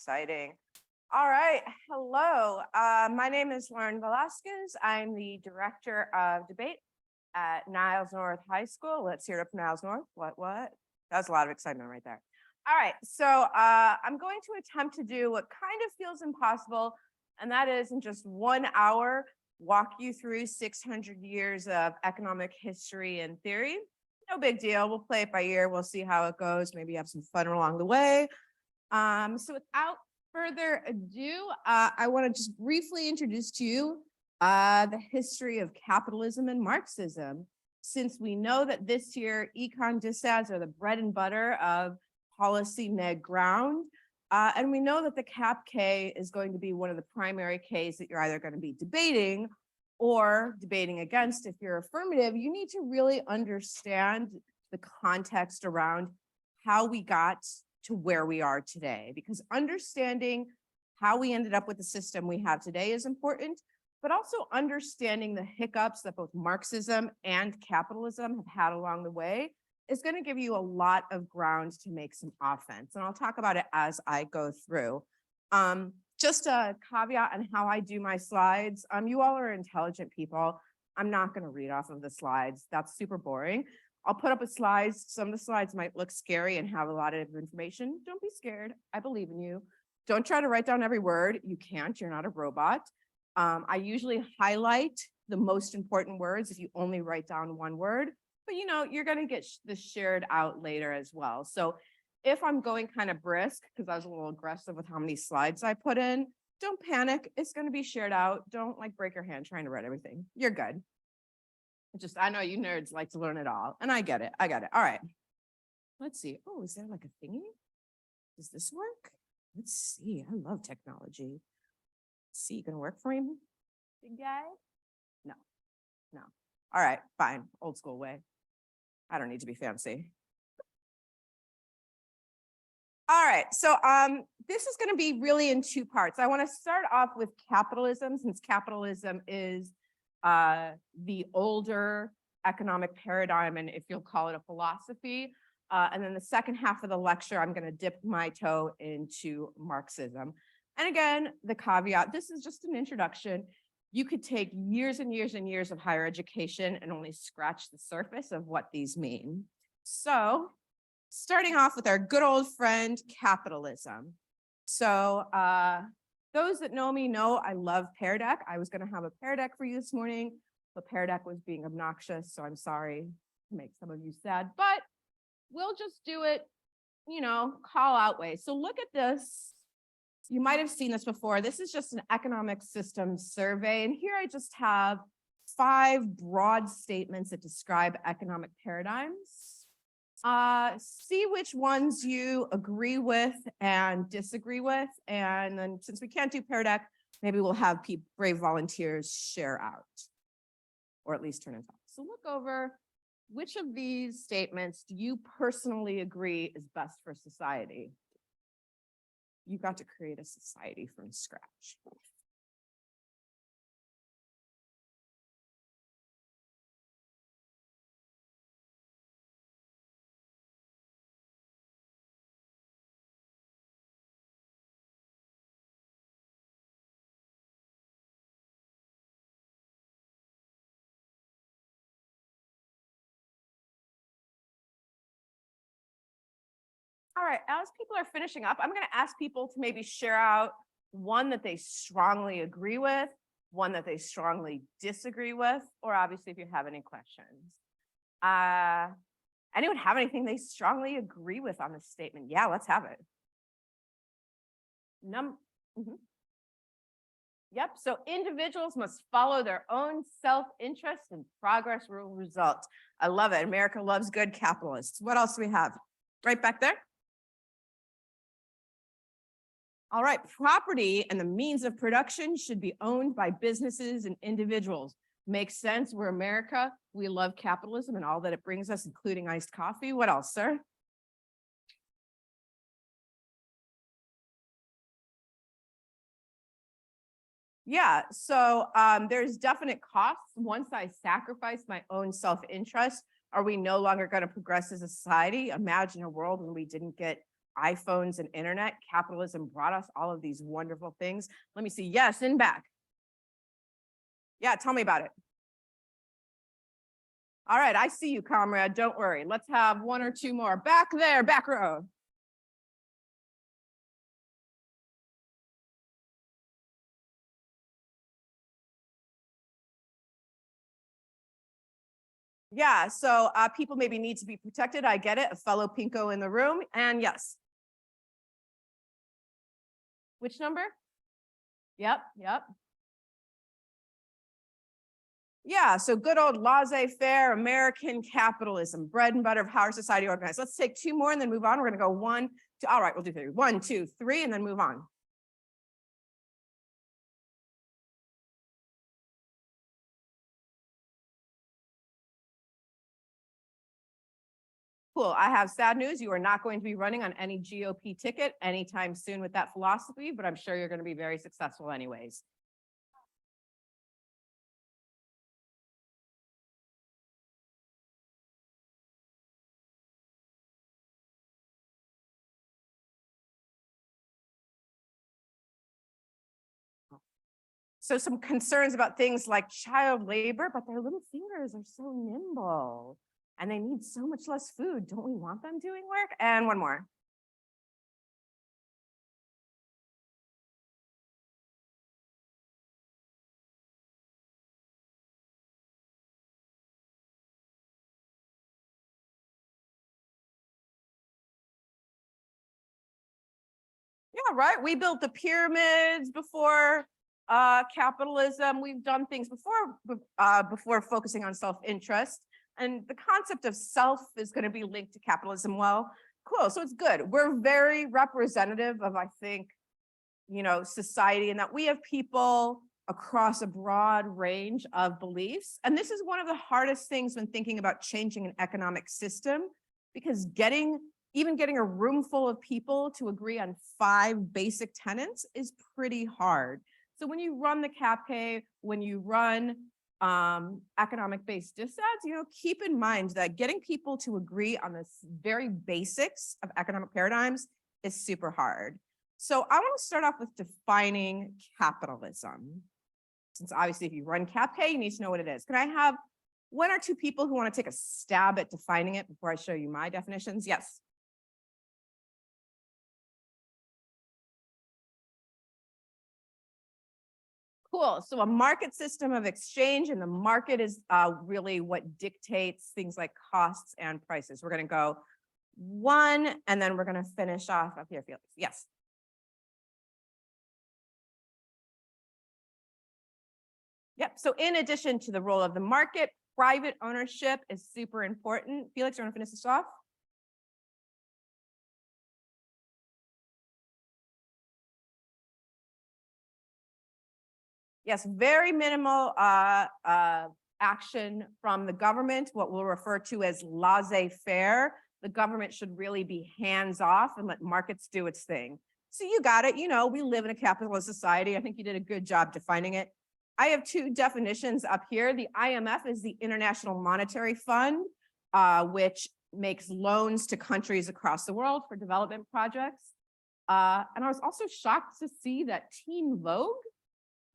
Exciting. All right. Hello. My name is Lauren Velazquez. I'm the director of debate at Niles North High School. Let's hear it up for Niles North. What? That was a lot of excitement right there. All right. So I'm going to attempt to do what kind of feels impossible, and that is in just 1 hour, walk you through 600 years of economic history and theory. No big deal. We'll play it by ear. We'll see how it goes. Maybe have some fun along the way. So without further ado, I want to just briefly introduce to you the history of capitalism and Marxism, since we know that this year econ dissads are the bread and butter of policy neg ground. And we know that the Cap K is going to be one of the primary Ks that you're either going to be debating or debating against. If you're affirmative, you need to really understand the context around how we got to where we are today, because understanding how we ended up with the system we have today is important, but also understanding the hiccups that both Marxism and capitalism have had along the way is going to give you a lot of ground to make some offense. And I'll talk about it as I go through. Just a caveat on how I do my slides. You all are intelligent people. I'm not going to read off of the slides. That's super boring. I'll put up a slide. Some of the slides might look scary and have a lot of information. Don't be scared. I believe in you. Don't try to write down every word. You can't. You're not a robot. I usually highlight the most important words if you only write down one word, but you're going to get this shared out later as well. So if I'm going kind of brisk, because I was a little aggressive with how many slides I put in, don't panic. It's going to be shared out. Don't break your hand trying to write everything. You're good. I know you nerds like to learn it all, and I get it. All right. Let's see. Oh, is there like a thingy? Does this work? Let's see. I love technology. Let's see, gonna work for him, big guy? No. All right, fine. Old school way. I don't need to be fancy. All right, so this is going to be really in two parts. I want to start off with capitalism, since capitalism is the older economic paradigm, and if you'll call it a philosophy. And then the second half of the lecture, I'm going to dip my toe into Marxism. And again, the caveat, this is just an introduction. You could take years and years and years of higher education and only scratch the surface of what these mean. So starting off with our good old friend, capitalism. So those that know me know I love Pear Deck. I was going to have a Pear Deck for you this morning, but Pear Deck was being obnoxious, so I'm sorry to make some of you sad, but we'll just do it, call out way. So look at this. You might have seen this before. This is just an economic systems survey, and here I just have 5 broad statements that describe economic paradigms. See which ones you agree with and disagree with. And then since we can't do Pear Deck, maybe we'll have brave volunteers share out, or at least turn and talk. So look over, which of these statements do you personally agree is best for society? You got to create a society from scratch. All right, as people are finishing up, I'm going to ask people to maybe share out one that they strongly agree with, one that they strongly disagree with, or obviously if you have any questions. Anyone have anything they strongly agree with on this statement? Yeah, let's have it. Yep, so individuals must follow their own self-interest and progress will result. I love it. America loves good capitalists. What else do we have? Right back there. All right, property and the means of production should be owned by businesses and individuals. Makes sense. We're America. We love capitalism and all that it brings us, including iced coffee. What else, sir? Yeah, so there's definite costs. Once I sacrifice my own self-interest, are we no longer going to progress as a society? Imagine a world when we didn't get iPhones and internet, capitalism brought us all of these wonderful things. Let me see. Yes, in back. Yeah, tell me about it. All right, I see you, comrade. Don't worry. Let's have one or two more. Back there, back row. Yeah, so people maybe need to be protected. I get it. A fellow Pinko in the room. And yes. Which number? Yep, yep. Yeah, so good old laissez-faire American capitalism, bread and butter of how our society organized. Let's take two more and then move on. We're going to go one, two. All right, we'll do three. 1, 2, 3, and then move on. Cool. I have sad news. You are not going to be running on any GOP ticket anytime soon with that philosophy, but I'm sure you're going to be very successful anyways. So some concerns about things like child labor, but their little fingers are so nimble and they need so much less food. Don't we want them doing work? And one more. Yeah, right. We built the pyramids before capitalism. We've done things before focusing on self-interest. And the concept of self is going to be linked to capitalism. Well, cool. So it's good. We're very representative of, I think, society, and that we have people across a broad range of beliefs. And this is one of the hardest things when thinking about changing an economic system, because even getting a room full of people to agree on 5 basic tenets is pretty hard. So when you run the CAPK, when you run economic-based disads, keep in mind that getting people to agree on the very basics of economic paradigms is super hard. So I want to start off with defining capitalism. Since obviously if you run CAPK, you need to know what it is. Can I have 1 or 2 people who want to take a stab at defining it before I show you my definitions? Yes. Cool. So a market system of exchange, and the market is really what dictates things like costs and prices. We're going to go 1, and then we're going to finish off up here, Felix. Yes. Yep. So in addition to the role of the market, private ownership is super important. Felix, you want to finish this off? Yes, very minimal action from the government, what we'll refer to as laissez-faire. The government should really be hands-off and let markets do its thing. So you got it. We live in a capitalist society. I think you did a good job defining it. I have 2 definitions up here. The IMF is the International Monetary Fund, which makes loans to countries across the world for development projects. And I was also shocked to see that Teen Vogue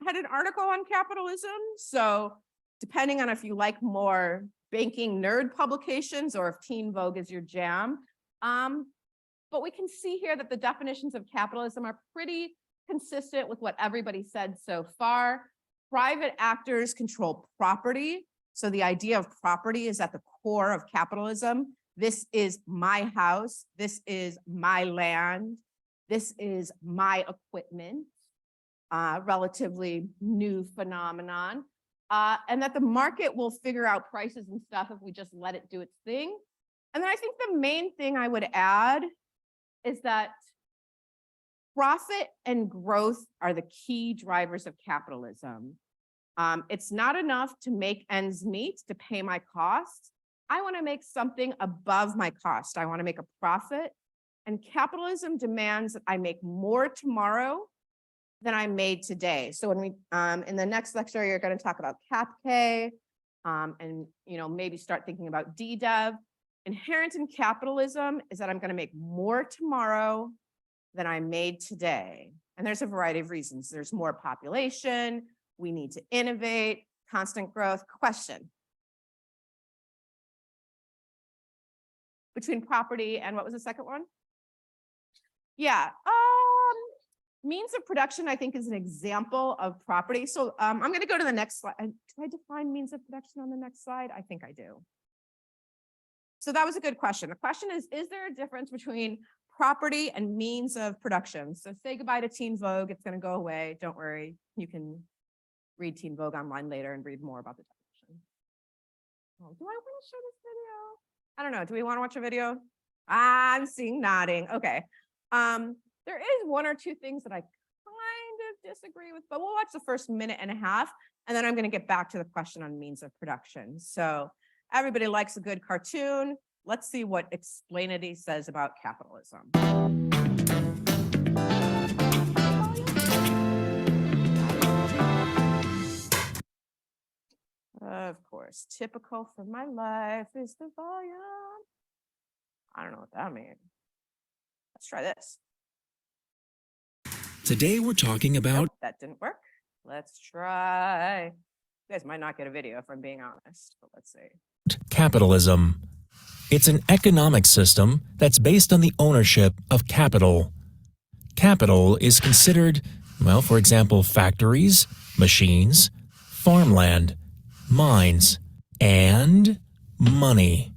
had an article on capitalism. So depending on if you like more banking nerd publications or if Teen Vogue is your jam. But we can see here that the definitions of capitalism are pretty consistent with what everybody said so far. Private actors control property. So the idea of property is at the core of capitalism. This is my house. This is my land. This is my equipment. Relatively new phenomenon. And that the market will figure out prices and stuff if we just let it do its thing. And then I think the main thing I would add is that profit and growth are the key drivers of capitalism. It's not enough to make ends meet, to pay my costs. I want to make something above my cost. I want to make a profit. And capitalism demands that I make more tomorrow than I made today. So when we, in the next lecture, you're going to talk about CAPK, and maybe start thinking about DDEV. Inherent in capitalism is that I'm going to make more tomorrow than I made today. And there's a variety of reasons. There's more population, we need to innovate, constant growth. Question. Between property and what was the second one? Yeah, means of production, I think, is an example of property. So I'm going to go to the next slide. Do I define means of production on the next slide? I think I do. So that was a good question. The question is there a difference between property and means of production? So say goodbye to Teen Vogue. It's going to go away. Don't worry. You can read Teen Vogue online later and read more about the definition. Oh, do I want to show this video? I don't know. Do we want to watch a video? I'm seeing nodding. Okay. There is one or two things that I kind of disagree with, but we'll watch the first minute and a half, and then I'm going to get back to the question on means of production. So everybody likes a good cartoon. Let's see what Explainity says about capitalism. Of course, typical for my life is the volume. I don't know what that means. Let's try this. Today we're talking about... Nope, that didn't work. Let's try. You guys might not get a video if I'm being honest, but let's see. Capitalism. It's an economic system that's based on the ownership of capital. Capital is considered, well, for example, factories, machines, farmland, mines, and money.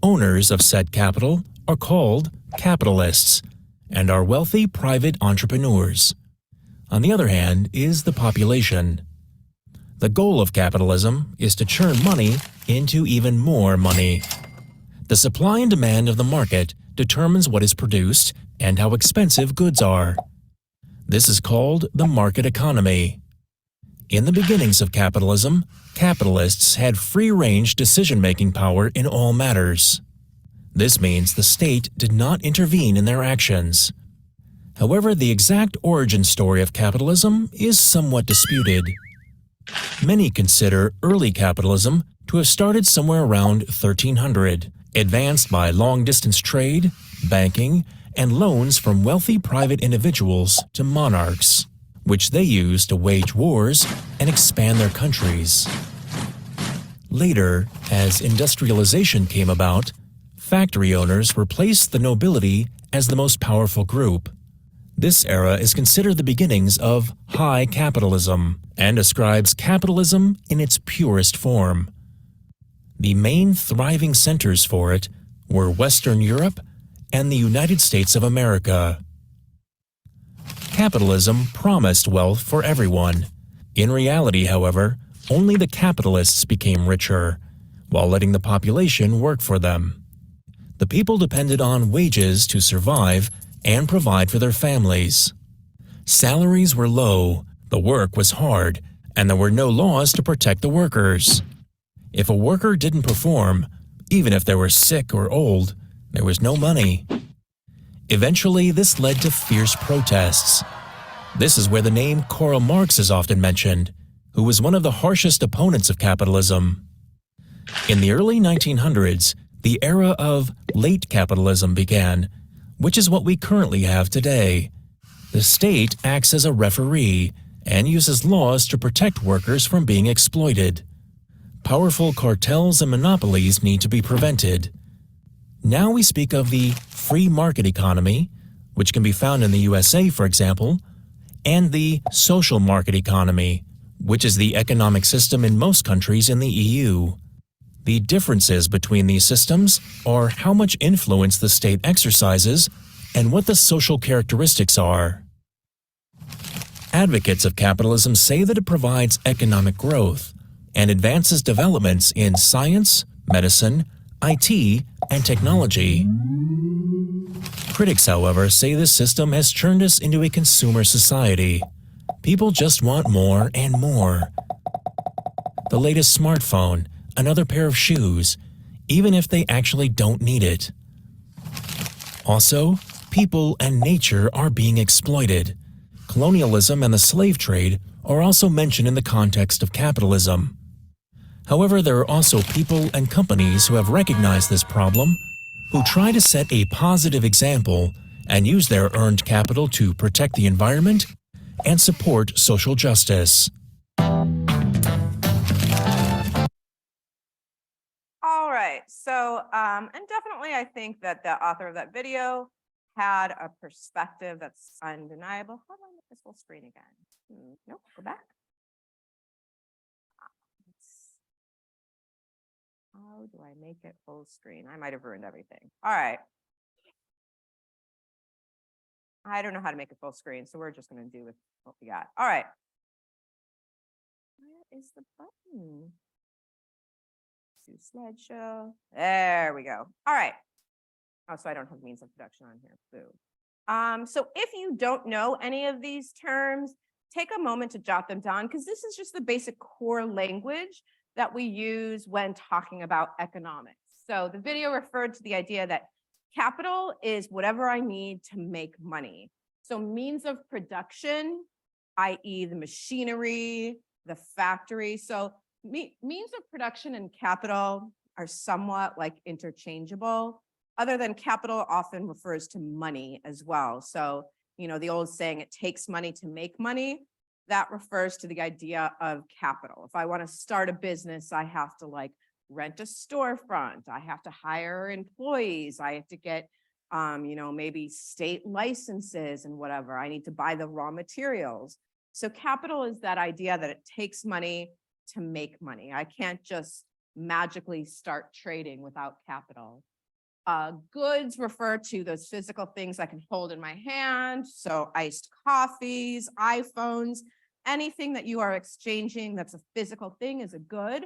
Owners of said capital are called capitalists and are wealthy private entrepreneurs. On the other hand is the population. The goal of capitalism is to churn money into even more money. The supply and demand of the market determines what is produced and how expensive goods are. This is called the market economy. In the beginnings of capitalism, capitalists had free-range decision-making power in all matters. This means the state did not intervene in their actions. However, the exact origin story of capitalism is somewhat disputed. Many consider early capitalism to have started somewhere around 1300, advanced by long-distance trade, banking, and loans from wealthy private individuals to monarchs, which they used to wage wars and expand their countries. Later, as industrialization came about, factory owners replaced the nobility as the most powerful group. This era is considered the beginnings of high capitalism and describes capitalism in its purest form. The main thriving centers for it were Western Europe and the United States of America. Capitalism promised wealth for everyone. In reality, however, only the capitalists became richer, while letting the population work for them. The people depended on wages to survive and provide for their families. Salaries were low, the work was hard, and there were no laws to protect the workers. If a worker didn't perform, even if they were sick or old, there was no money. Eventually, this led to fierce protests. This is where the name Karl Marx is often mentioned, who was one of the harshest opponents of capitalism. In the early 1900s, the era of late capitalism began, which is what we currently have today. The state acts as a referee and uses laws to protect workers from being exploited. Powerful cartels and monopolies need to be prevented. Now we speak of the free market economy, which can be found in the USA, for example, and the social market economy, which is the economic system in most countries in the EU. The differences between these systems are how much influence the state exercises and what the social characteristics are. Advocates of capitalism say that it provides economic growth and advances developments in science, medicine, IT, and technology. Critics, however, say this system has turned us into a consumer society. People just want more and more. The latest smartphone, another pair of shoes, even if they actually don't need it. Also, people and nature are being exploited. Colonialism and the slave trade are also mentioned in the context of capitalism. However, there are also people and companies who have recognized this problem, who try to set a positive example and use their earned capital to protect the environment and support social justice. All right, so, and definitely I think that the author of that video had a perspective that's undeniable. How do I make this full screen again? Nope, go back. How do I make it full screen? I might have ruined everything. All right. I don't know how to make it full screen, so we're just going to do with what we got. All right. Where is the button? Do slideshow. There we go. All right. Oh, so I don't have means of production on here. Boo. So if you don't know any of these terms, take a moment to jot them down, because this is just the basic core language that we use when talking about economics. So the video referred to the idea that capital is whatever I need to make money. So means of production, i.e. the machinery, the factory. So means of production and capital are somewhat like interchangeable, other than capital often refers to money as well. So, you know, the old saying, it takes money to make money, that refers to the idea of capital. If I want to start a business, I have to like rent a storefront. I have to hire employees. I have to get, you know, maybe state licenses and whatever. I need to buy the raw materials. So capital is that idea that it takes money to make money. I can't just magically start trading without capital. Goods refer to those physical things I can hold in my hand. So iced coffees, iPhones, anything that you are exchanging that's a physical thing is a good.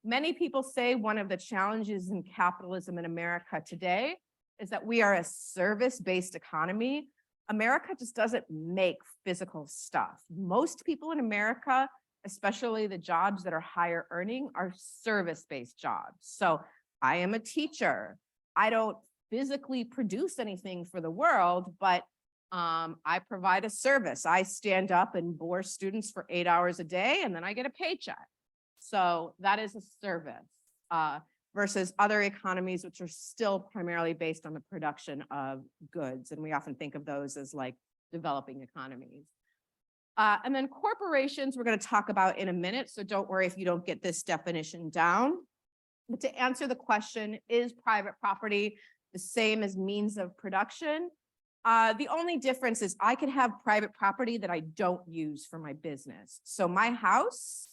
Many people say one of the challenges in capitalism in America today is that we are a service-based economy. America just doesn't make physical stuff. Most people in America, especially the jobs that are higher earning, are service-based jobs. So I am a teacher. I don't physically produce anything for the world, but I provide a service. I stand up and bore students for 8 hours a day, and then I get a paycheck. So that is a service versus other economies, which are still primarily based on the production of goods. And we often think of those as like developing economies. And then corporations, we're going to talk about in a minute. So don't worry if you don't get this definition down. But to answer the question, is private property the same as means of production? The only difference is I can have private property that I don't use for my business. So my house,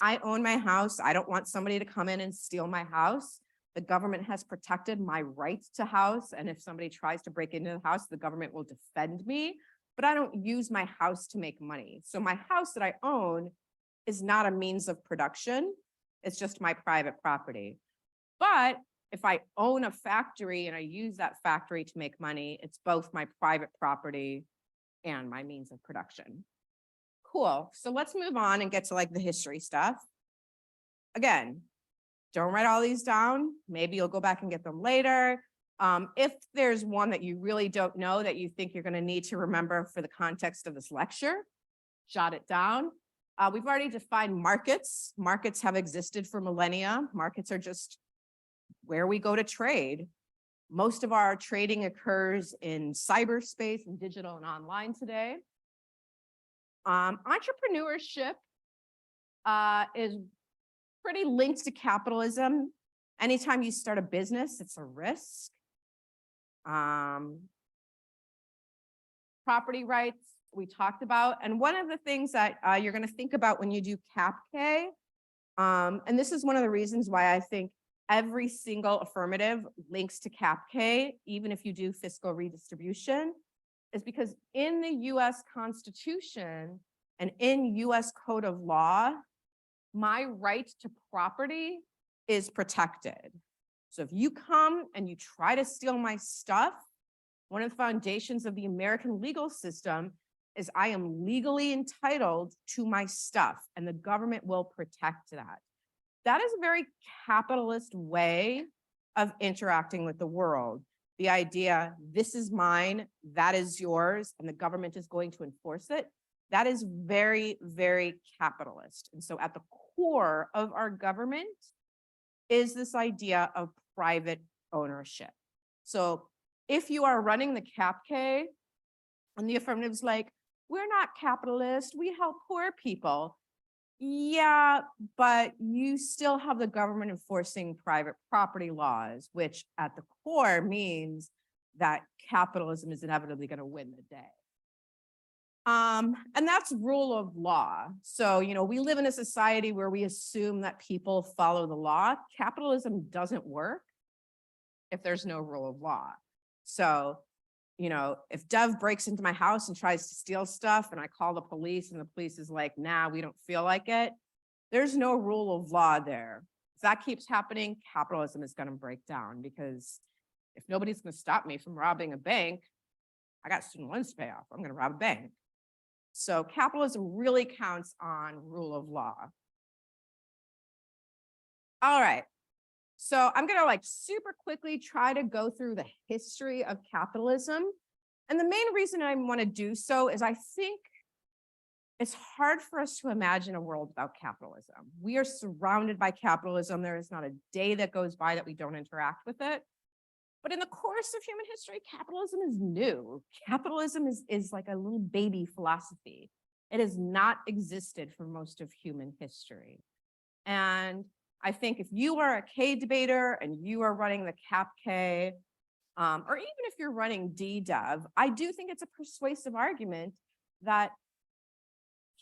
I own my house. I don't want somebody to come in and steal my house. The government has protected my right to house. And if somebody tries to break into the house, the government will defend me. But I don't use my house to make money. So my house that I own is not a means of production. It's just my private property. But if I own a factory and I use that factory to make money, it's both my private property and my means of production. Cool. So let's move on and get to like the history stuff. Again, don't write all these down. Maybe you'll go back and get them later. If there's one that you really don't know that you think you're going to need to remember for the context of this lecture, jot it down. We've already defined markets. Markets have existed for millennia. Markets are just where we go to trade. Most of our trading occurs in cyberspace and digital and online today. Entrepreneurship is pretty linked to capitalism. Anytime you start a business, it's a risk. Property rights, we talked about. And one of the things that you're going to think about when you do CapK, and this is one of the reasons why I think every single affirmative links to CapK, even if you do fiscal redistribution, is because in the US Constitution and in US Code of Law, my right to property is protected. So if you come and you try to steal my stuff, one of the foundations of the American legal system is I am legally entitled to my stuff, and the government will protect that. That is a very capitalist way of interacting with the world. The idea, this is mine, that is yours, and the government is going to enforce it. That is very, very capitalist. And so at the core of our government is this idea of private ownership. So if you are running the CapK and the affirmative's like, we're not capitalist, we help poor people. Yeah, but you still have the government enforcing private property laws, which at the core means that capitalism is inevitably going to win the day. And that's rule of law. So, we live in a society where we assume that people follow the law. Capitalism doesn't work if there's no rule of law. So, if Dev breaks into my house and tries to steal stuff and I call the police and the police is like, nah, we don't feel like it, there's no rule of law there. If that keeps happening, capitalism is going to break down, because if nobody's going to stop me from robbing a bank, I got student loans to pay off. I'm going to rob a bank. So capitalism really counts on rule of law. All right. So I'm going to super quickly try to go through the history of capitalism. And the main reason I want to do so is I think it's hard for us to imagine a world without capitalism. We are surrounded by capitalism. There is not a day that goes by that we don't interact with it. But in the course of human history, capitalism is new. Capitalism is like a little baby philosophy. It has not existed for most of human history. And I think if you are a K debater and you are running the CapK, or even if you're running DDev, I do think it's a persuasive argument that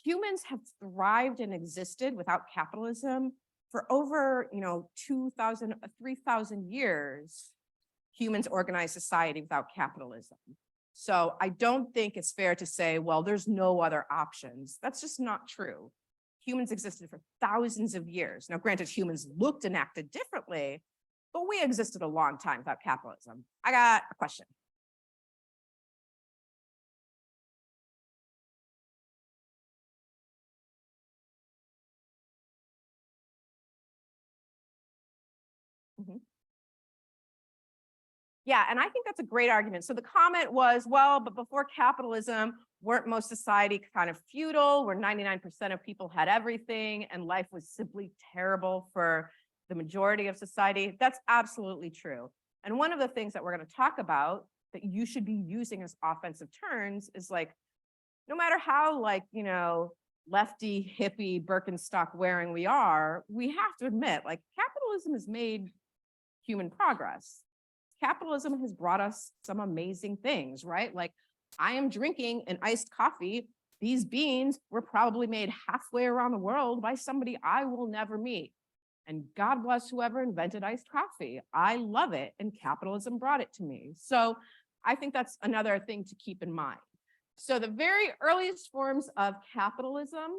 humans have thrived and existed without capitalism for over 2,000, 3,000 years. Humans organize society without capitalism. So I don't think it's fair to say, well, there's no other options. That's just not true. Humans existed for thousands of years. Now, granted, humans looked and acted differently, but we existed a long time without capitalism. I got a question. Yeah, and I think that's a great argument. So the comment was, well, but before capitalism, weren't most society kind of feudal, where 99% of people had everything and life was simply terrible for the majority of society? That's absolutely true. And one of the things that we're going to talk about that you should be using as offensive turns is no matter how lefty, hippie, Birkenstock wearing we are, we have to admit capitalism has made human progress. Capitalism has brought us some amazing things, right? I am drinking an iced coffee. These beans were probably made halfway around the world by somebody I will never meet. And God bless whoever invented iced coffee. I love it. And capitalism brought it to me. So I think that's another thing to keep in mind. So the very earliest forms of capitalism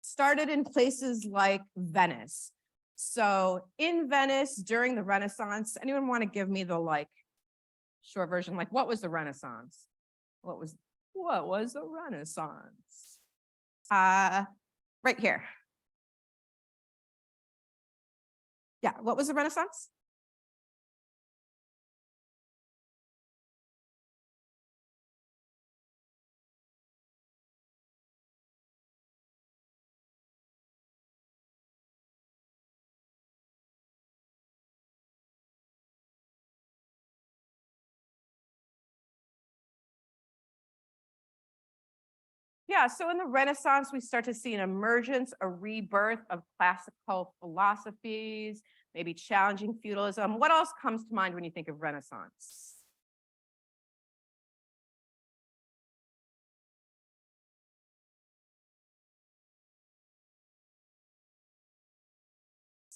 started in places like Venice. So in Venice during the Renaissance, anyone want to give me the short version? What was the Renaissance? What was the Renaissance? Right here. Yeah, what was the Renaissance? Yeah, so in the Renaissance, we start to see an emergence, a rebirth of classical philosophies, maybe challenging feudalism. What else comes to mind when you think of Renaissance?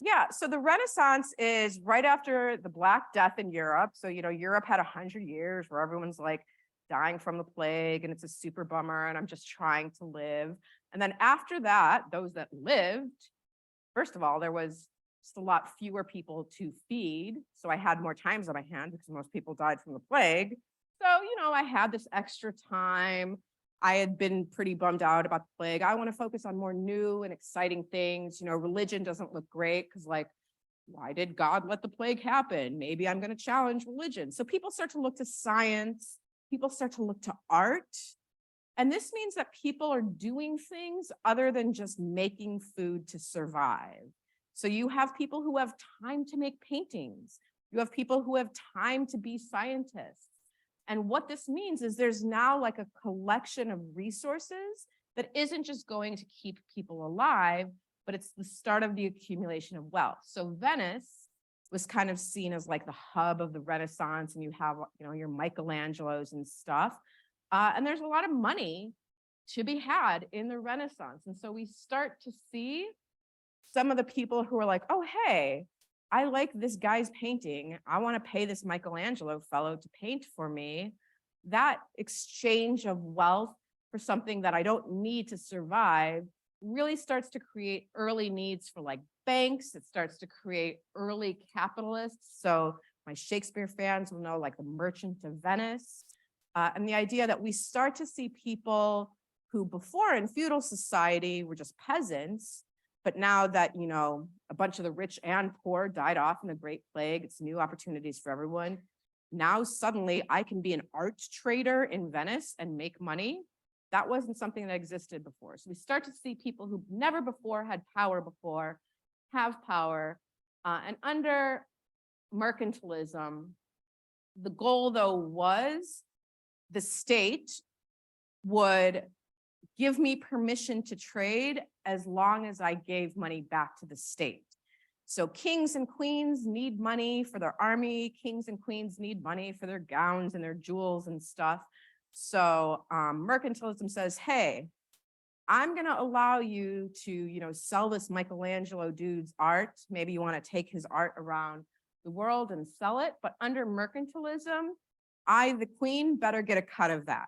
Yeah, so the Renaissance is right after the Black Death in Europe. So, Europe had 100 years where everyone's dying from the plague and it's a super bummer and I'm just trying to live. And then after that, those that lived, first of all, there was just a lot fewer people to feed. So I had more times on my hand because most people died from the plague. So, I had this extra time. I had been pretty bummed out about the plague. I want to focus on more new and exciting things. Religion doesn't look great because why did God let the plague happen? Maybe I'm going to challenge religion. So people start to look to science. People start to look to art. And this means that people are doing things other than just making food to survive. So you have people who have time to make paintings. You have people who have time to be scientists. And what this means is there's now like a collection of resources that isn't just going to keep people alive, but it's the start of the accumulation of wealth. So Venice was kind of seen as like the hub of the Renaissance, and you have, your Michelangelos and stuff. And there's a lot of money to be had in the Renaissance. And so we start to see some of the people who are like, oh, hey, I like this guy's painting. I want to pay this Michelangelo fellow to paint for me. That exchange of wealth for something that I don't need to survive really starts to create early needs for like banks. It starts to create early capitalists. So my Shakespeare fans will know like the Merchant of Venice. And the idea that we start to see people who before in feudal society were just peasants, but now that, a bunch of the rich and poor died off in the Great Plague, it's new opportunities for everyone. Now suddenly I can be an art trader in Venice and make money. That wasn't something that existed before. So we start to see people who never before had power before have power. And under mercantilism, the goal though was the state would give me permission to trade as long as I gave money back to the state. So kings and queens need money for their army. Kings and queens need money for their gowns and their jewels and stuff. So mercantilism says, hey, I'm going to allow you to, sell this Michelangelo dude's art. Maybe you want to take his art around the world and sell it. But under mercantilism, I, the queen, better get a cut of that,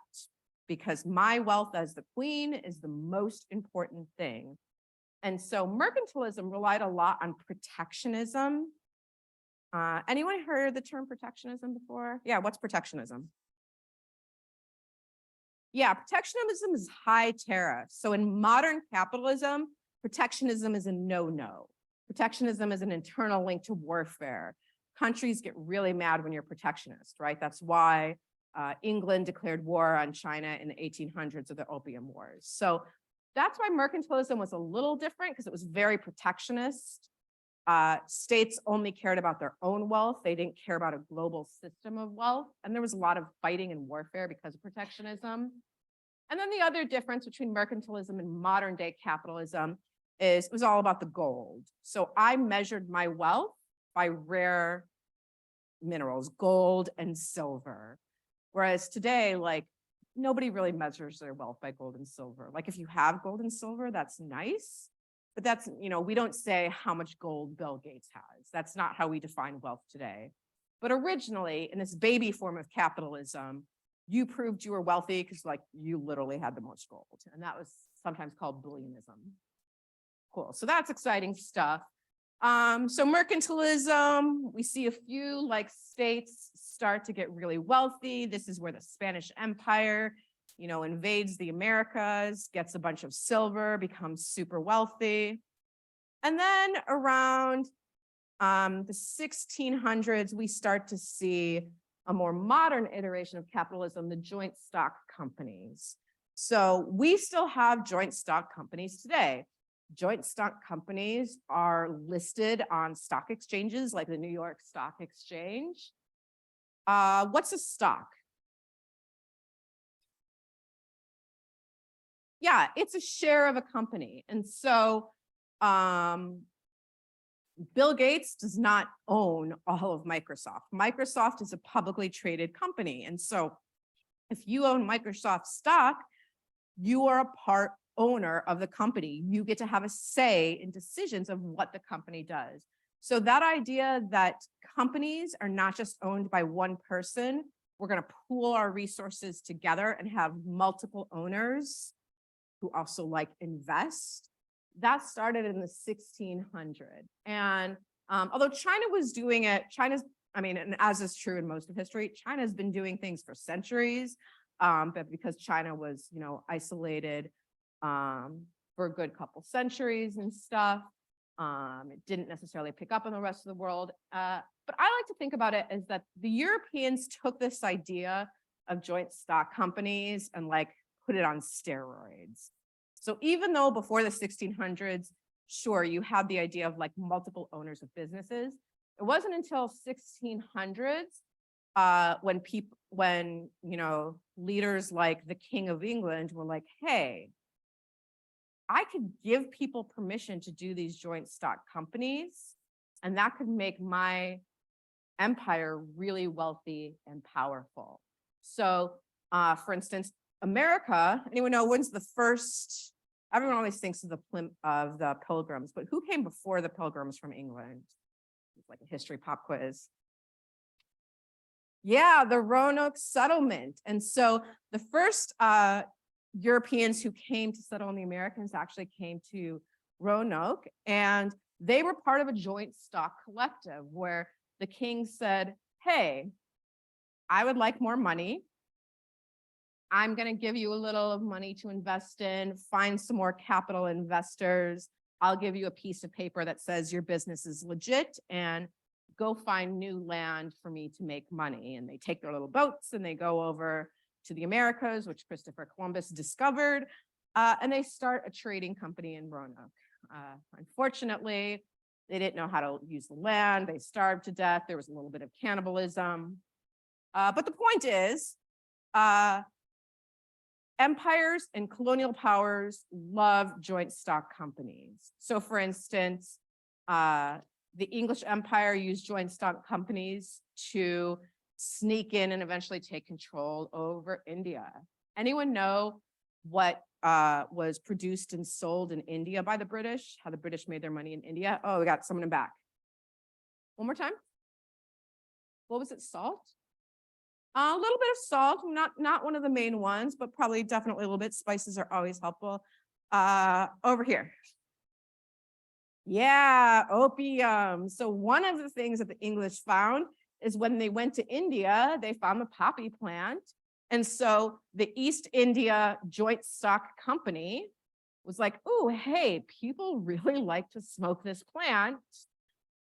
because my wealth as the queen is the most important thing. And so mercantilism relied a lot on protectionism. Anyone heard the term protectionism before? Yeah, what's protectionism? Yeah, protectionism is high tariff. So in modern capitalism, protectionism is a no-no. Protectionism is an internal link to warfare. Countries get really mad when you're protectionist, right? That's why England declared war on China in the 1800s of the Opium Wars. So that's why mercantilism was a little different, because it was very protectionist. States only cared about their own wealth. They didn't care about a global system of wealth. And there was a lot of fighting and warfare because of protectionism. And then the other difference between mercantilism and modern day capitalism is it was all about the gold. So I measured my wealth by rare minerals, gold and silver. Whereas today, like, nobody really measures their wealth by gold and silver. Like, if you have gold and silver, that's nice. But that's, we don't say how much gold Bill Gates has. That's not how we define wealth today. But originally, in this baby form of capitalism, you proved you were wealthy because, like, you literally had the most gold. And that was sometimes called bullionism. Cool. So that's exciting stuff. So mercantilism, we see a few like states start to get really wealthy. This is where the Spanish Empire, invades the Americas, gets a bunch of silver, becomes super wealthy. And then around the 1600s, we start to see a more modern iteration of capitalism, the joint stock companies. So we still have joint stock companies today. Joint stock companies are listed on stock exchanges like the New York Stock Exchange. What's a stock? Yeah, it's a share of a company. And so Bill Gates does not own all of Microsoft. Microsoft is a publicly traded company. And so if you own Microsoft stock, you are a part owner of the company. You get to have a say in decisions of what the company does. So that idea that companies are not just owned by one person, we're going to pool our resources together and have multiple owners who also like invest. That started in the 1600s. And although China was doing it, and as is true in most of history, China's been doing things for centuries, but because China was, isolated for a good couple centuries and stuff, it didn't necessarily pick up on the rest of the world. But I like to think about it as that the Europeans took this idea of joint stock companies and like put it on steroids. So even though before the 1600s, sure, you had the idea of like multiple owners of businesses, it wasn't until 1600s when leaders like the King of England were like, hey, I could give people permission to do these joint stock companies, and that could make my empire really wealthy and powerful. So, for instance, America, anyone know when's the first, everyone always thinks of the Pilgrims, but who came before the Pilgrims from England? It's like a history pop quiz. Yeah, the Roanoke settlement. And so the first Europeans who came to settle in the Americans actually came to Roanoke, and they were part of a joint stock collective where the king said, hey, I would like more money. I'm going to give you a little of money to invest in, find some more capital investors. I'll give you a piece of paper that says your business is legit, and go find new land for me to make money. And they take their little boats and they go over to the Americas, which Christopher Columbus discovered, and they start a trading company in Roanoke. Unfortunately, they didn't know how to use the land. They starved to death. There was a little bit of cannibalism. But the point is, empires and colonial powers love joint stock companies. So for instance, the English Empire used joint stock companies to sneak in and eventually take control over India. Anyone know what was produced and sold in India by the British? How the British made their money in India? Oh, we got someone in back. One more time. What was it? Salt? A little bit of salt, not one of the main ones, but probably definitely a little bit. Spices are always helpful. Over here. Yeah, opium. So one of the things that the English found is when they went to India, they found the poppy plant. And so the East India Joint Stock Company was like, oh, hey, people really like to smoke this plant.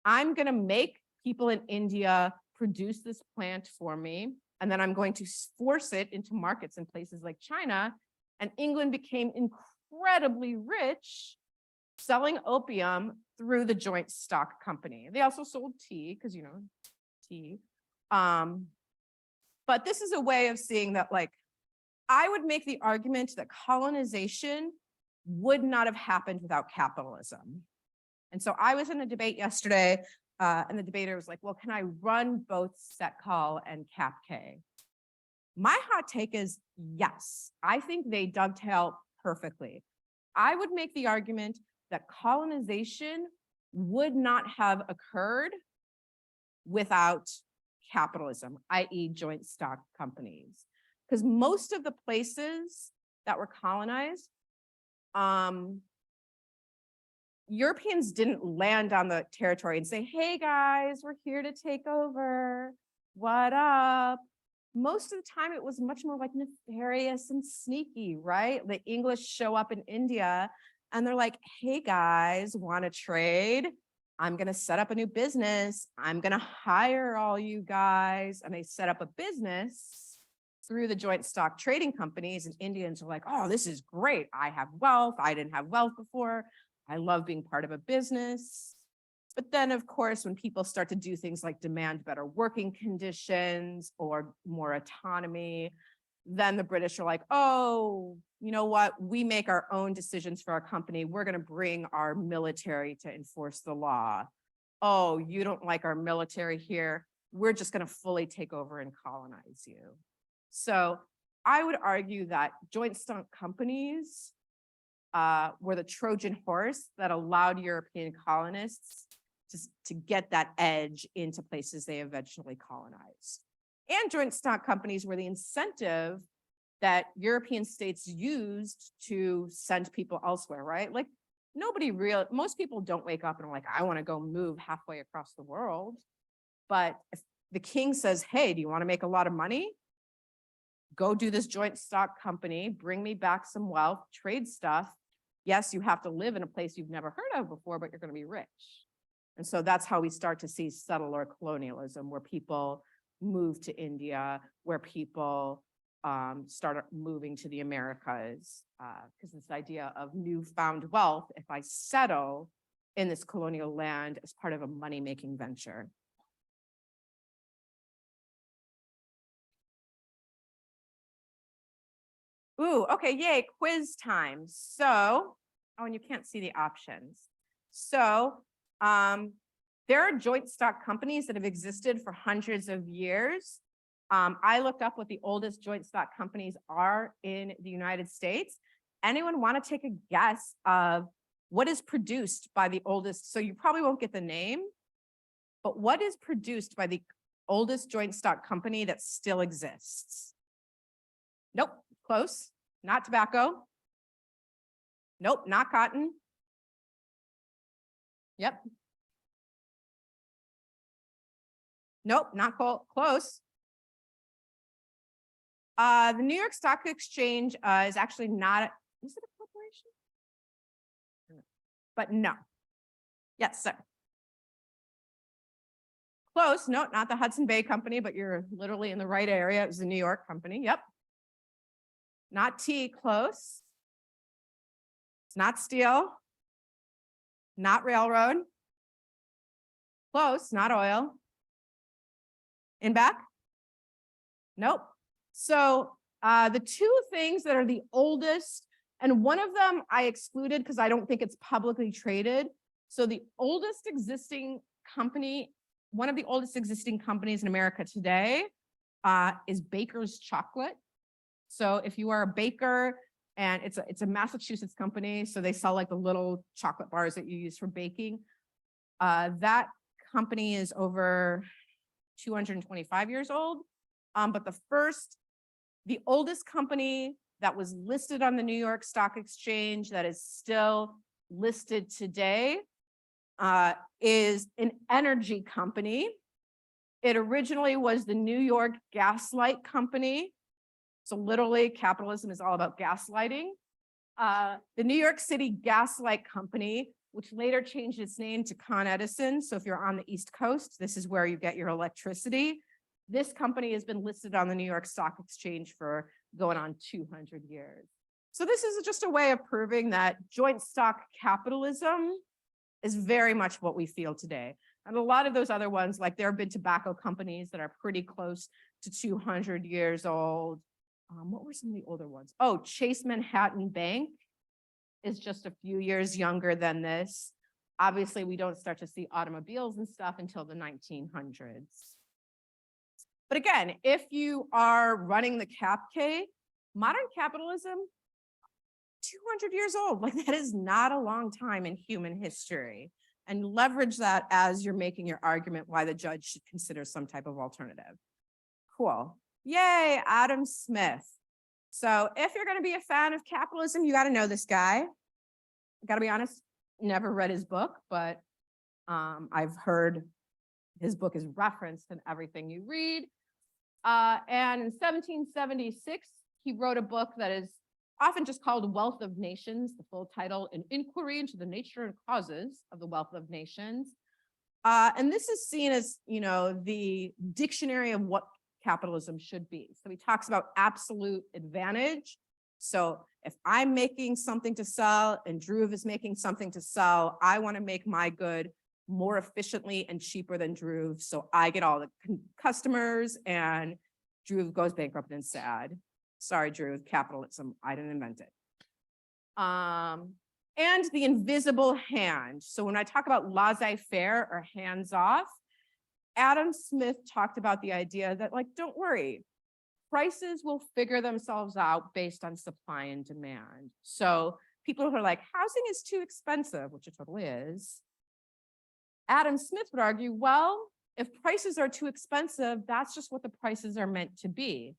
I'm going to make people in India produce this plant for me. And then I'm going to force it into markets in places like China. And England became incredibly rich selling opium through the joint stock company. They also sold tea, because, tea. But this is a way of seeing that, like, I would make the argument that colonization would not have happened without capitalism. And so I was in a debate yesterday, and the debater was like, well, can I run both SetCol and CapK? My hot take is yes. I think they dovetail perfectly. I would make the argument that colonization would not have occurred without capitalism, i.e. joint stock companies. Because most of the places that were colonized, Europeans didn't land on the territory and say, hey guys, we're here to take over. What up? Most of the time it was much more like nefarious and sneaky, right? The English show up in India and they're like, hey guys, want to trade? I'm going to set up a new business. I'm going to hire all you guys. And they set up a business through the joint stock trading companies, and Indians are like, oh, this is great. I have wealth. I didn't have wealth before. I love being part of a business. But then, of course, when people start to do things like demand better working conditions or more autonomy, then the British are like, oh, you know what? We make our own decisions for our company. We're going to bring our military to enforce the law. Oh, you don't like our military here? We're just going to fully take over and colonize you. So I would argue that joint stock companies were the Trojan horse that allowed European colonists to get that edge into places they eventually colonized. And joint stock companies were the incentive that European states used to send people elsewhere, right? Like most people don't wake up and are like, I want to go move halfway across the world. But if the king says, hey, do you want to make a lot of money? Go do this joint stock company, bring me back some wealth, trade stuff. Yes, you have to live in a place you've never heard of before, but you're going to be rich. And so that's how we start to see settler colonialism, where people move to India, where people started moving to the Americas, because this idea of newfound wealth, if I settle in this colonial land as part of a money-making venture. Ooh, okay, yay, quiz time. So, oh, and you can't see the options. So, there are joint stock companies that have existed for hundreds of years. I looked up what the oldest joint stock companies are in the United States. Anyone want to take a guess of what is produced by the oldest? So you probably won't get the name, but what is produced by the oldest joint stock company that still exists? Nope, close. Not tobacco. Nope, not cotton. Yep. Nope, not close. The New York Stock Exchange is actually not, is it a corporation? But no. Yes, sir. Close, no, not the Hudson Bay Company, but you're literally in the right area. It was the New York company, yep. Not tea, close. It's not steel. Not railroad. Close, not oil. In back? Nope. So the two things that are the oldest, and one of them I excluded because I don't think it's publicly traded. So the oldest existing company, one of the oldest existing companies in America today is Baker's Chocolate. So if you are a baker, and it's a Massachusetts company, so they sell like the little chocolate bars that you use for baking. That company is over 225 years old. But the oldest company that was listed on the New York Stock Exchange that is still listed today is an energy company. It originally was the New York Gaslight Company. So literally, capitalism is all about gaslighting. The New York City Gaslight Company, which later changed its name to Con Edison. So if you're on the East Coast, this is where you get your electricity. This company has been listed on the New York Stock Exchange for going on 200 years. So this is just a way of proving that joint stock capitalism is very much what we feel today. And a lot of those other ones, like there have been tobacco companies that are pretty close to 200 years old. What were some of the older ones? Oh, Chase Manhattan Bank is just a few years younger than this. Obviously, we don't start to see automobiles and stuff until the 1900s. But again, if you are running the CapK, modern capitalism, 200 years old, like that is not a long time in human history. And leverage that as you're making your argument why the judge should consider some type of alternative. Cool. Yay, Adam Smith. So if you're going to be a fan of capitalism, you got to know this guy. I got to be honest, never read his book, but I've heard his book is referenced in everything you read. And in 1776, he wrote a book that is often just called Wealth of Nations, the full title, An Inquiry into the Nature and Causes of the Wealth of Nations. And this is seen as, the dictionary of what capitalism should be. So he talks about absolute advantage. So if I'm making something to sell and Drew is making something to sell, I want to make my good more efficiently and cheaper than Drew. So I get all the customers and Drew goes bankrupt and sad. Sorry, Drew, capitalism, I didn't invent it. And the invisible hand. So when I talk about laissez-faire or hands-off, Adam Smith talked about the idea that, like, don't worry, prices will figure themselves out based on supply and demand. So people who are like, housing is too expensive, which it totally is. Adam Smith would argue, well, if prices are too expensive, that's just what the prices are meant to be.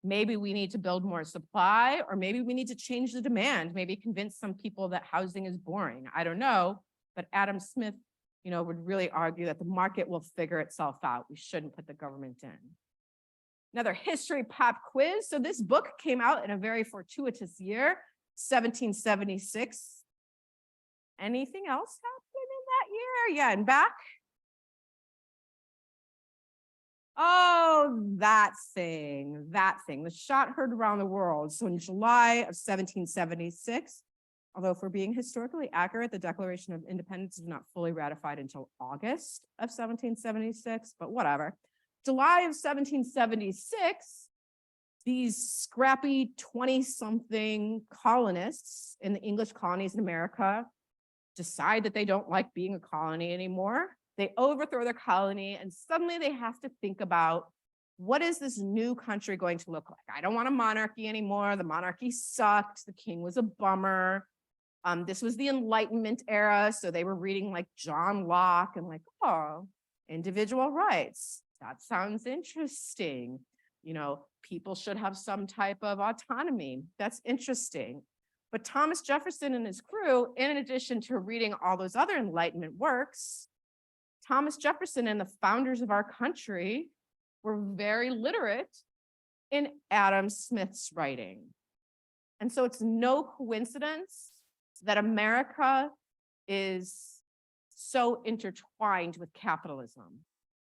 Maybe we need to build more supply, or maybe we need to change the demand, maybe convince some people that housing is boring. I don't know, but Adam Smith, would really argue that the market will figure itself out. We shouldn't put the government in. Another history pop quiz. So this book came out in a very fortuitous year, 1776. Anything else happened in that year? Yeah, and back. Oh, that thing, the shot heard around the world. So in July of 1776, although if we're being historically accurate, the Declaration of Independence is not fully ratified until August of 1776, but whatever. July of 1776, these scrappy 20-something colonists in the English colonies in America decide that they don't like being a colony anymore. They overthrow their colony and suddenly they have to think about, what is this new country going to look like? I don't want a monarchy anymore. The monarchy sucked. The king was a bummer. This was the Enlightenment era. So they were reading like John Locke and like, oh, individual rights. That sounds interesting. You know, people should have some type of autonomy. That's interesting. But Thomas Jefferson and his crew, in addition to reading all those other Enlightenment works, Thomas Jefferson and the founders of our country were very literate in Adam Smith's writing. And so it's no coincidence that America is so intertwined with capitalism.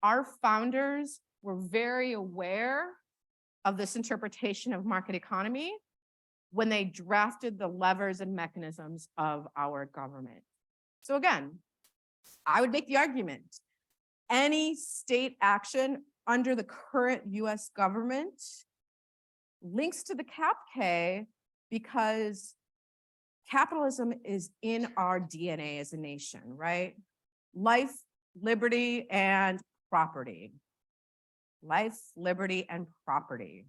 Our founders were very aware of this interpretation of market economy when they drafted the levers and mechanisms of our government. So again, I would make the argument, any state action under the current US government links to the CapK because capitalism is in our DNA as a nation, right? Life, liberty, and property. Life, liberty, and property.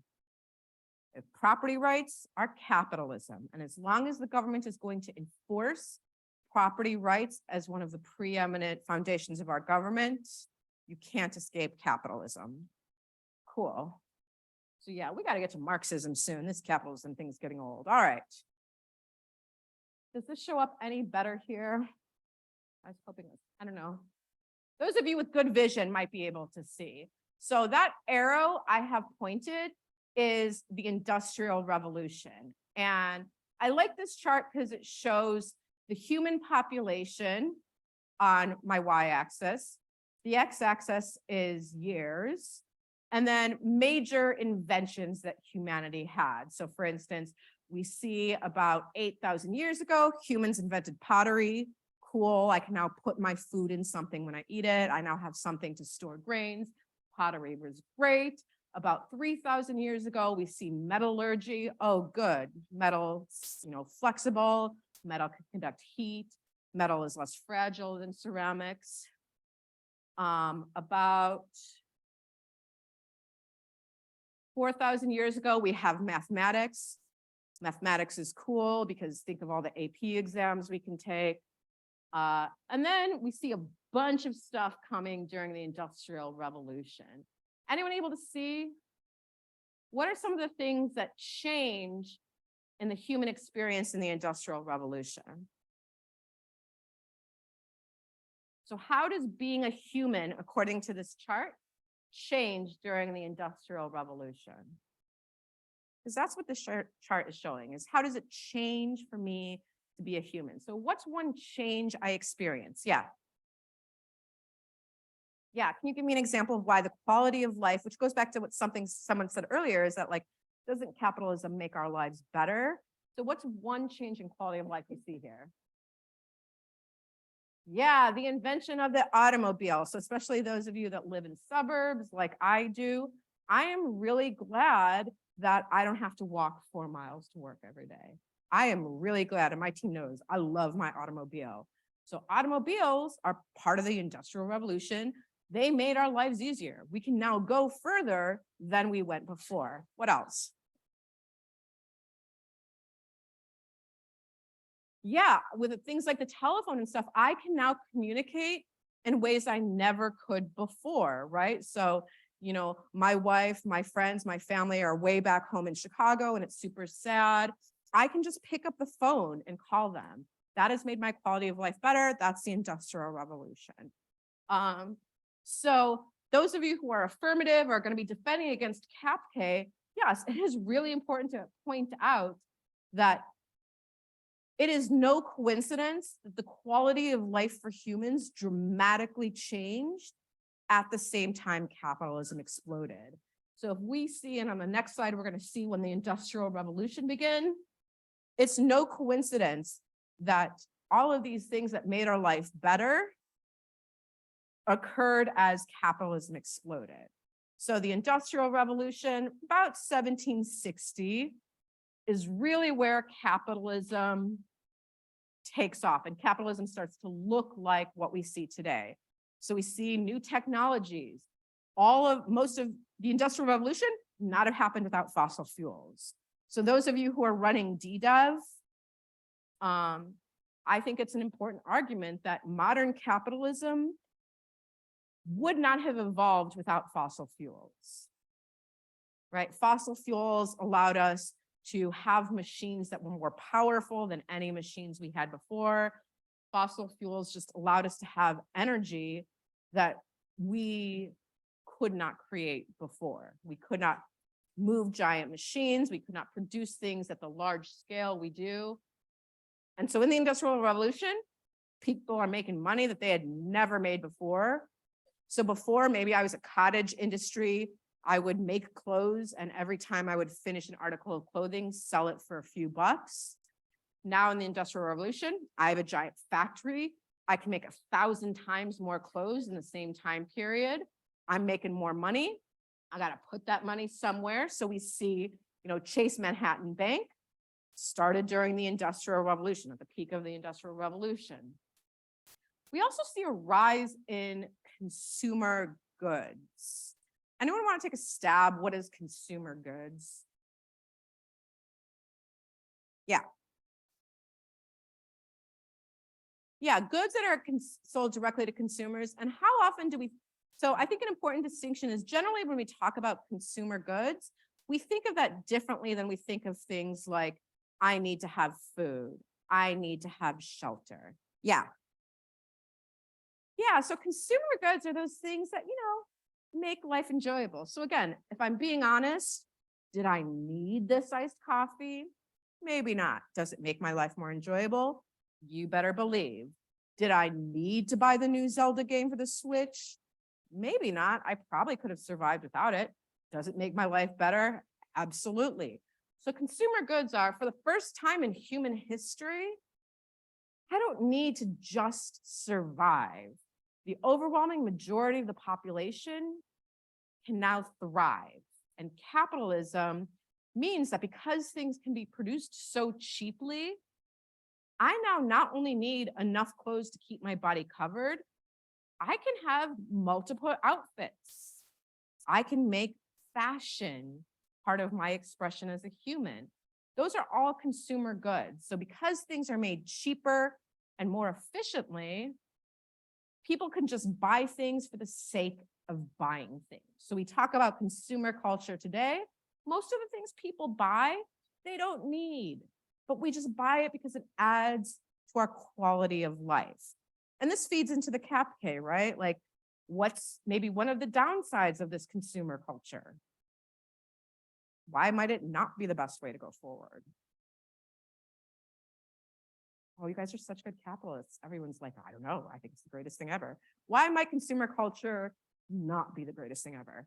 If property rights are capitalism, and as long as the government is going to enforce property rights as one of the preeminent foundations of our government, you can't escape capitalism. Cool. So yeah, we got to get to Marxism soon. This capitalism thing is getting old. All right. Does this show up any better here? I was hoping, I don't know. Those of you with good vision might be able to see. So that arrow I have pointed is the Industrial Revolution. And I like this chart because it shows the human population on my y-axis. The x-axis is years. And then major inventions that humanity had. So for instance, we see about 8,000 years ago, humans invented pottery. Cool, I can now put my food in something when I eat it. I now have something to store grains. Pottery was great. About 3,000 years ago, we see metallurgy. Oh, good. Metal, flexible. Metal can conduct heat. Metal is less fragile than ceramics. About 4,000 years ago, we have mathematics. Mathematics is cool because think of all the AP exams we can take. And then we see a bunch of stuff coming during the Industrial Revolution. Anyone able to see? What are some of the things that change in the human experience in the Industrial Revolution? So how does being a human, according to this chart, change during the Industrial Revolution? Because that's what this chart is showing, is how does it change for me to be a human? So what's one change I experience? Yeah. Yeah, can you give me an example of why the quality of life, which goes back to what someone said earlier, is that like, doesn't capitalism make our lives better? So what's one change in quality of life you see here? Yeah, the invention of the automobile. So especially those of you that live in suburbs like I do, I am really glad that I don't have to walk 4 miles to work every day. I am really glad, and my team knows I love my automobile. So automobiles are part of the Industrial Revolution. They made our lives easier. We can now go further than we went before. What else? Yeah, with things like the telephone and stuff, I can now communicate in ways I never could before, right? So, my wife, my friends, my family are way back home in Chicago and it's super sad. I can just pick up the phone and call them. That has made my quality of life better. That's the Industrial Revolution. So those of you who are affirmative are going to be defending against CapK, yes, it is really important to point out that it is no coincidence that the quality of life for humans dramatically changed at the same time capitalism exploded. So if we see, and on the next slide, we're going to see when the Industrial Revolution began, it's no coincidence that all of these things that made our life better occurred as capitalism exploded. So the Industrial Revolution, about 1760, is really where capitalism takes off, and capitalism starts to look like what we see today. So we see new technologies. Most of the Industrial Revolution not have happened without fossil fuels. So those of you who are running DDEV, I think it's an important argument that modern capitalism would not have evolved without fossil fuels, right? Fossil fuels allowed us to have machines that were more powerful than any machines we had before. Fossil fuels just allowed us to have energy that we could not create before. We could not move giant machines. We could not produce things at the large scale we do. And so in the Industrial Revolution, people are making money that they had never made before. So before, maybe I was a cottage industry, I would make clothes, and every time I would finish an article of clothing, sell it for a few bucks. Now in the Industrial Revolution, I have a giant factory. I can make 1,000 times more clothes in the same time period. I'm making more money. I got to put that money somewhere. So we see, Chase Manhattan Bank started during the Industrial Revolution, at the peak of the Industrial Revolution. We also see a rise in consumer goods. Anyone want to take a stab? What is consumer goods? Yeah. Yeah, goods that are sold directly to consumers. And how often do we? So I think an important distinction is generally when we talk about consumer goods, we think of that differently than we think of things like, I need to have food. I need to have shelter. Yeah. Yeah, so consumer goods are those things that, make life enjoyable. So again, if I'm being honest, did I need this iced coffee? Maybe not. Does it make my life more enjoyable? You better believe. Did I need to buy the new Zelda game for the Switch? Maybe not. I probably could have survived without it. Does it make my life better? Absolutely. So consumer goods are, for the first time in human history, I don't need to just survive. The overwhelming majority of the population can now thrive. And capitalism means that because things can be produced so cheaply, I now not only need enough clothes to keep my body covered, I can have multiple outfits. I can make fashion part of my expression as a human. Those are all consumer goods. So because things are made cheaper and more efficiently, people can just buy things for the sake of buying things. So we talk about consumer culture today. Most of the things people buy, they don't need, but we just buy it because it adds to our quality of life. And this feeds into the CAPK, right? Like, what's maybe one of the downsides of this consumer culture? Why might it not be the best way to go forward? Oh, you guys are such good capitalists. Everyone's like, I don't know. I think it's the greatest thing ever. Why might consumer culture not be the greatest thing ever?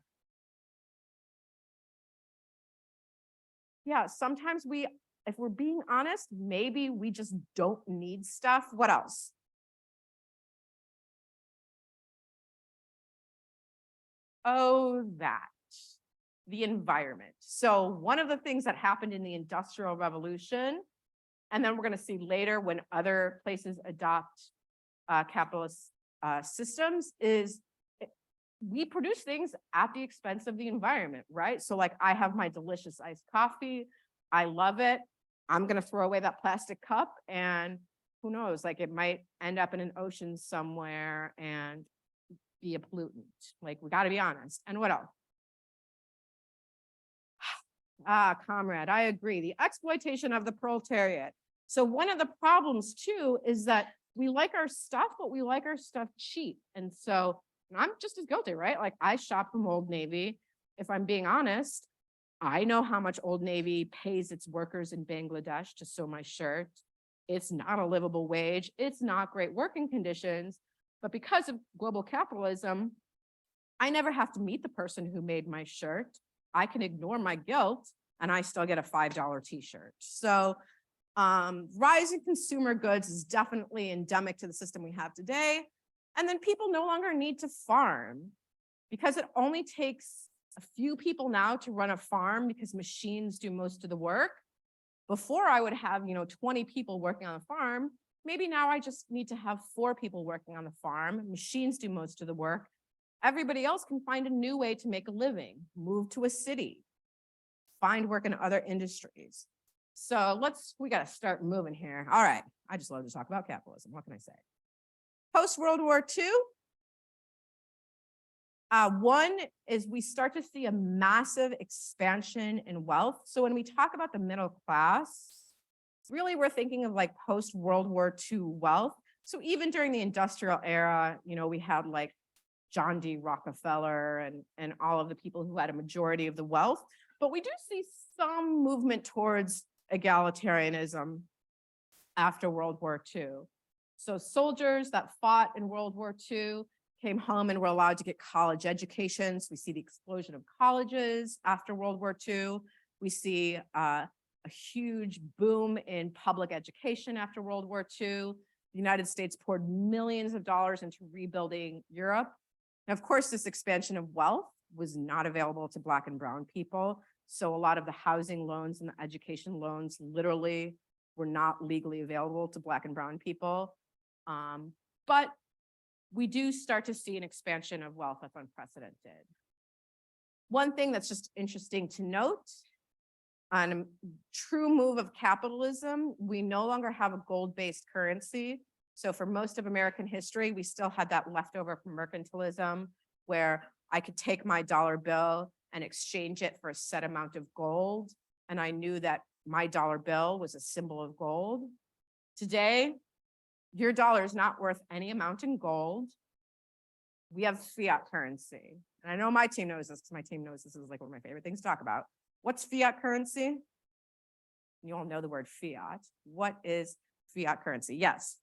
Yeah, sometimes if we're being honest, maybe we just don't need stuff. What else? Oh, the environment. So one of the things that happened in the Industrial Revolution, and then we're going to see later when other places adopt capitalist systems, is we produce things at the expense of the environment, right? So like I have my delicious iced coffee. I love it. I'm going to throw away that plastic cup, and who knows, like it might end up in an ocean somewhere and be a pollutant. Like we got to be honest. And what else? Comrade, I agree. The exploitation of the proletariat. So one of the problems too is that we like our stuff, but we like our stuff cheap. And so I'm just as guilty, right? Like I shop from Old Navy. If I'm being honest, I know how much Old Navy pays its workers in Bangladesh to sew my shirt. It's not a livable wage. It's not great working conditions. But because of global capitalism, I never have to meet the person who made my shirt. I can ignore my guilt and I still get a $5 t-shirt. So rising consumer goods is definitely endemic to the system we have today. And then people no longer need to farm because it only takes a few people now to run a farm because machines do most of the work. Before I would have, 20 people working on a farm. Maybe now I just need to have 4 people working on the farm. Machines do most of the work. Everybody else can find a new way to make a living, move to a city, find work in other industries. So we got to start moving here. All right. I just love to talk about capitalism. What can I say? Post-World War II. One is we start to see a massive expansion in wealth. So when we talk about the middle class, really we're thinking of like post-World War II wealth. So even during the industrial era, we had like John D. Rockefeller and all of the people who had a majority of the wealth. But we do see some movement towards egalitarianism after World War II. So soldiers that fought in World War II came home and were allowed to get college educations. We see the explosion of colleges after World War II. We see a huge boom in public education after World War II. The United States poured millions of dollars into rebuilding Europe. And of course, this expansion of wealth was not available to Black and brown people. So a lot of the housing loans and the education loans literally were not legally available to Black and brown people. But we do start to see an expansion of wealth that's unprecedented. One thing that's just interesting to note, on a true move of capitalism, we no longer have a gold-based currency. So for most of American history, we still had that leftover from mercantilism where I could take my dollar bill and exchange it for a set amount of gold. And I knew that my dollar bill was a symbol of gold. Today, your dollar is not worth any amount in gold. We have fiat currency. And I know my team knows this because my team knows this is like one of my favorite things to talk about. What's fiat currency? You all know the word fiat. What is fiat currency? Yes.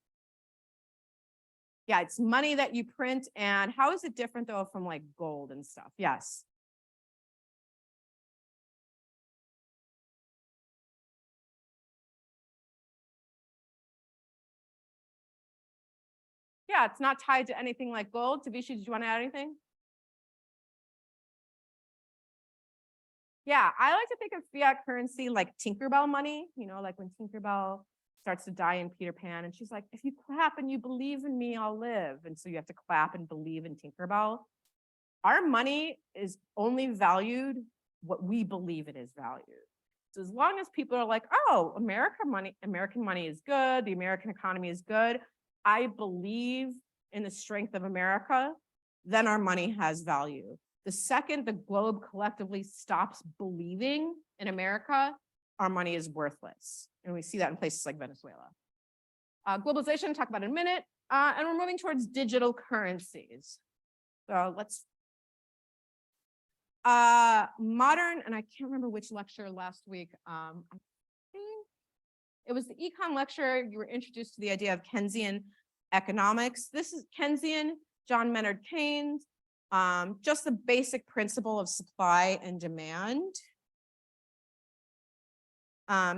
Yeah, it's money that you print. And how is it different though from like gold and stuff? Yes. Yeah, it's not tied to anything like gold. Tavisha, did you want to add anything? Yeah, I like to think of fiat currency like Tinkerbell money, like when Tinkerbell starts to die in Peter Pan and she's like, if you clap and you believe in me, I'll live. And so you have to clap and believe in Tinkerbell. Our money is only valued what we believe it is valued. So as long as people are like, oh, American money is good, the American economy is good, I believe in the strength of America, then our money has value. The second the globe collectively stops believing in America, our money is worthless. And we see that in places like Venezuela. Globalization, talk about in a minute. And we're moving towards digital currencies. So let's, modern, and I can't remember which lecture last week. I think it was the econ lecture. You were introduced to the idea of Keynesian economics. This is Keynesian, John Maynard Keynes. Just the basic principle of supply and demand.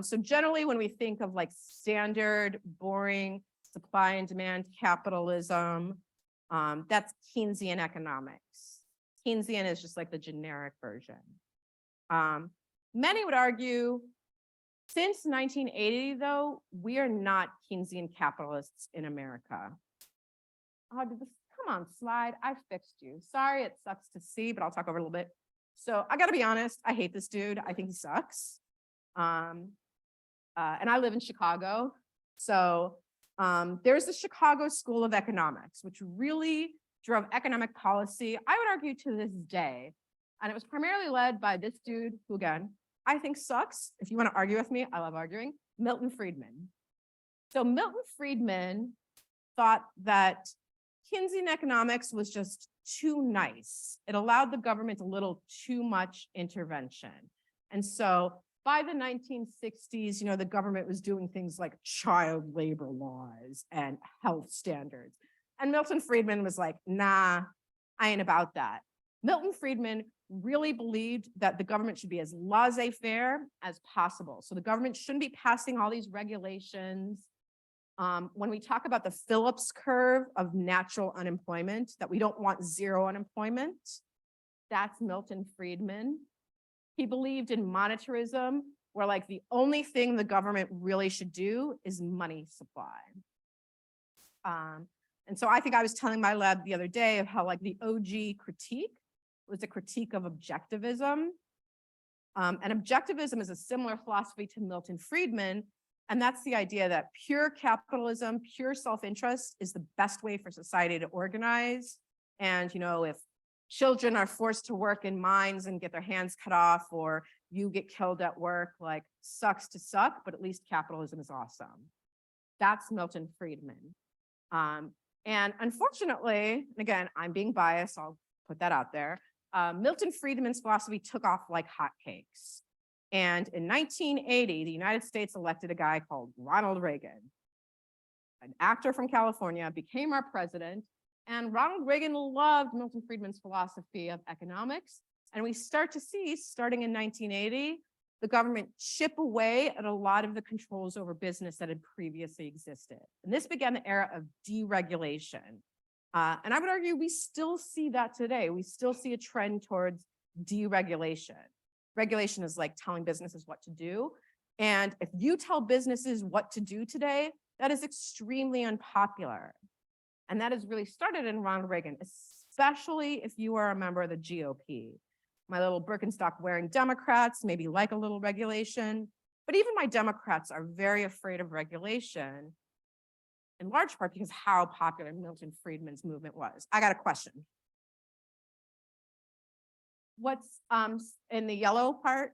So generally, when we think of like standard, boring supply and demand capitalism, that's Keynesian economics. Keynesian is just like the generic version. Many would argue, since 1980, though, we are not Keynesian capitalists in America. Come on, slide. I fixed you. Sorry, it sucks to see, but I'll talk over a little bit. So I got to be honest. I hate this dude. I think he sucks. And I live in Chicago. So there's the Chicago School of Economics, which really drove economic policy, I would argue, to this day. And it was primarily led by this dude who, again, I think sucks. If you want to argue with me, I love arguing. Milton Friedman. So Milton Friedman thought that Keynesian economics was just too nice. It allowed the government a little too much intervention. And so by the 1960s, the government was doing things like child labor laws and health standards. And Milton Friedman was like, nah, I ain't about that. Milton Friedman really believed that the government should be as laissez-faire as possible. So the government shouldn't be passing all these regulations. When we talk about the Phillips curve of natural unemployment, that we don't want zero unemployment, that's Milton Friedman. He believed in monetarism, where like the only thing the government really should do is money supply. And so I think I was telling my lab the other day of how like the OG critique was a critique of objectivism. And objectivism is a similar philosophy to Milton Friedman. And that's the idea that pure capitalism, pure self-interest is the best way for society to organize. And, you know, if children are forced to work in mines and get their hands cut off, or you get killed at work, like sucks to suck, but at least capitalism is awesome. That's Milton Friedman. And unfortunately, and again, I'm being biased, I'll put that out there. Milton Friedman's philosophy took off like hotcakes. And in 1980, the United States elected a guy called Ronald Reagan, an actor from California, became our president. And Ronald Reagan loved Milton Friedman's philosophy of economics. And we start to see, starting in 1980, the government chip away at a lot of the controls over business that had previously existed. And this began the era of deregulation. And I would argue we still see that today. We still see a trend towards deregulation. Regulation is like telling businesses what to do. And if you tell businesses what to do today, that is extremely unpopular. And that has really started in Ronald Reagan, especially if you are a member of the GOP. My little Birkenstock wearing Democrats maybe like a little regulation, but even my Democrats are very afraid of regulation, in large part because how popular Milton Friedman's movement was. I got a question. What's in the yellow part?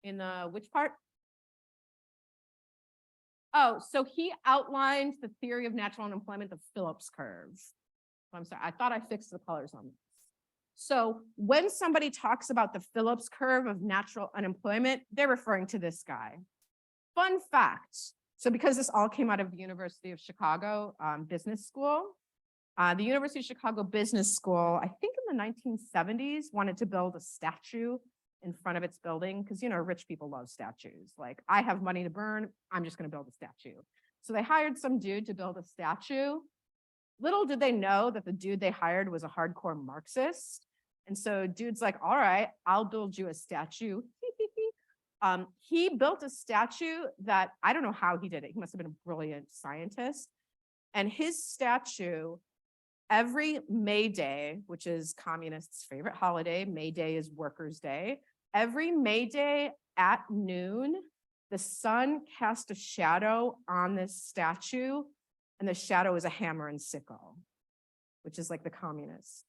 In the which part? Oh, so he outlined the theory of natural unemployment, the Phillips curve. I'm sorry, I thought I fixed the colors on this. So when somebody talks about the Phillips curve of natural unemployment, they're referring to this guy. Fun fact. So because this all came out of the University of Chicago Business School, the University of Chicago Business School, I think in the 1970s, wanted to build a statue in front of its building because, you know, rich people love statues. Like, I have money to burn, I'm just going to build a statue. So they hired some dude to build a statue. Little did they know that the dude they hired was a hardcore Marxist. And so dude's like, all right, I'll build you a statue. He built a statue that, I don't know how he did it. He must have been a brilliant scientist. And his statue, every May Day, which is communists' favorite holiday, May Day is Workers' Day. Every May Day at noon, the sun cast a shadow on this statue, and the shadow is a hammer and sickle, which is like the communists.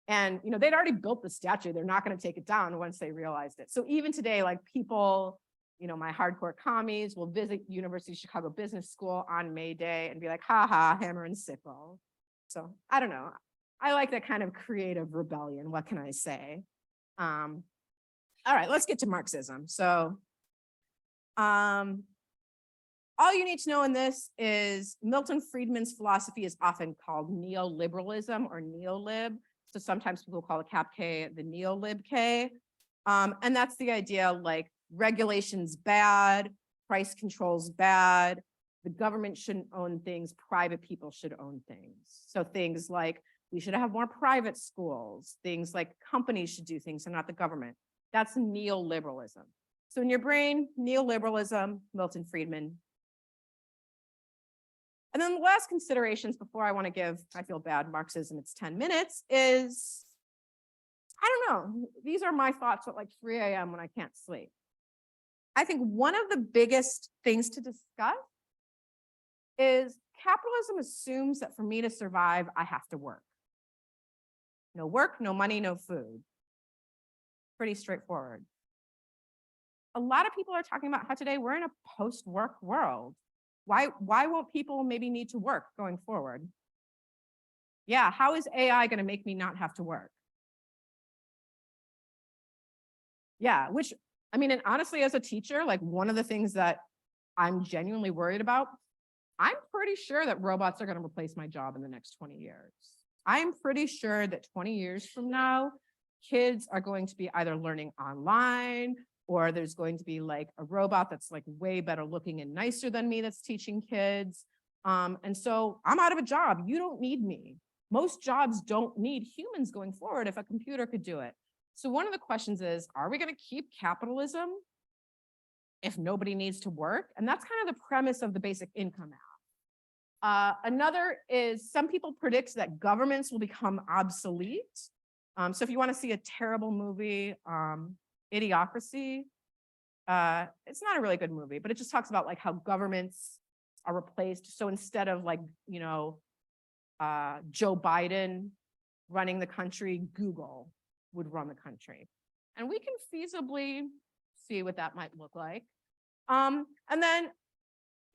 And you know, they'd already built the statue. They're not going to take it down once they realized it. So even today, like people, you know, my hardcore commies will visit University of Chicago Business School on May Day and be like, ha ha, hammer and sickle. So I don't know. I like that kind of creative rebellion. What can I say? All right, let's get to Marxism. So all you need to know in this is Milton Friedman's philosophy is often called neoliberalism or neolib. So sometimes people call the cap K the neolib K. And that's the idea, like, regulation's bad, price control's bad, the government shouldn't own things, private people should own things. So things like we should have more private schools, things like companies should do things and not the government. That's neoliberalism. So in your brain, neoliberalism, Milton Friedman. And then the last considerations before I want to give, I feel bad, Marxism, it's 10 minutes, is, I don't know, these are my thoughts at like 3 a.m. when I can't sleep. I think one of the biggest things to discuss is capitalism assumes that for me to survive, I have to work. No work, no money, no food. Pretty straightforward. A lot of people are talking about how today we're in a post-work world. Why won't people maybe need to work going forward? Yeah, how is AI going to make me not have to work? Yeah, which, I mean, and honestly, as a teacher, like one of the things that I'm genuinely worried about, I'm pretty sure that robots are going to replace my job in the next 20 years. I'm pretty sure that 20 years from now, kids are going to be either learning online or there's going to be like a robot that's like way better looking and nicer than me that's teaching kids. And so I'm out of a job. You don't need me. Most jobs don't need humans going forward if a computer could do it. So one of the questions is, are we going to keep capitalism if nobody needs to work? And that's kind of the premise of the Basic Income Act. Another is some people predict that governments will become obsolete. So if you want to see a terrible movie, Idiocracy, it's not a really good movie, but it just talks about like how governments are replaced. So instead of like, Joe Biden running the country, Google would run the country. And we can feasibly see what that might look like. And then,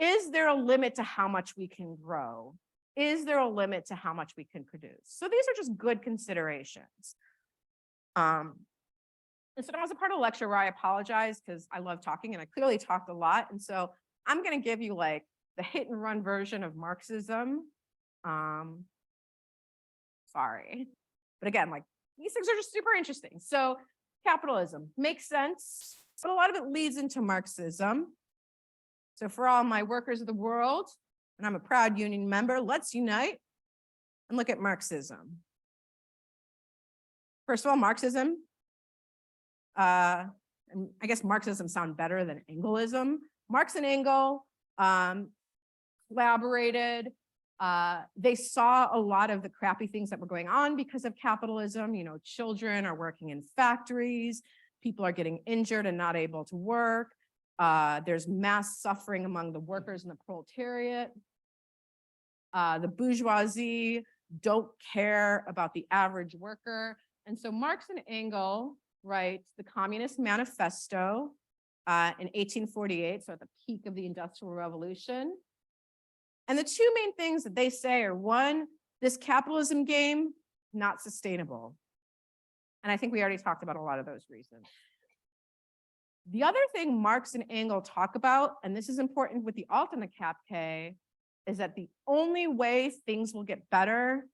is there a limit to how much we can grow? Is there a limit to how much we can produce? So these are just good considerations. And so that was a part of the lecture where I apologize because I love talking and I clearly talked a lot. And so I'm going to give you like the hit and run version of Marxism. Sorry. But again, like these things are just super interesting. So capitalism makes sense, but a lot of it leads into Marxism. So for all my workers of the world, and I'm a proud union member, let's unite and look at Marxism. First of all, Marxism, and I guess Marxism sound better than Engelsism. Marx and Engels collaborated. They saw a lot of the crappy things that were going on because of capitalism. Children are working in factories, people are getting injured and not able to work. There's mass suffering among the workers and the proletariat. The bourgeoisie don't care about the average worker. And so Marx and Engels write the Communist Manifesto in 1848, so at the peak of the Industrial Revolution. And the two main things that they say are, one, this capitalism game, not sustainable. And I think we already talked about a lot of those reasons. The other thing Marx and Engels talk about, and this is important with the alt and the cap K, is that the only way things will get better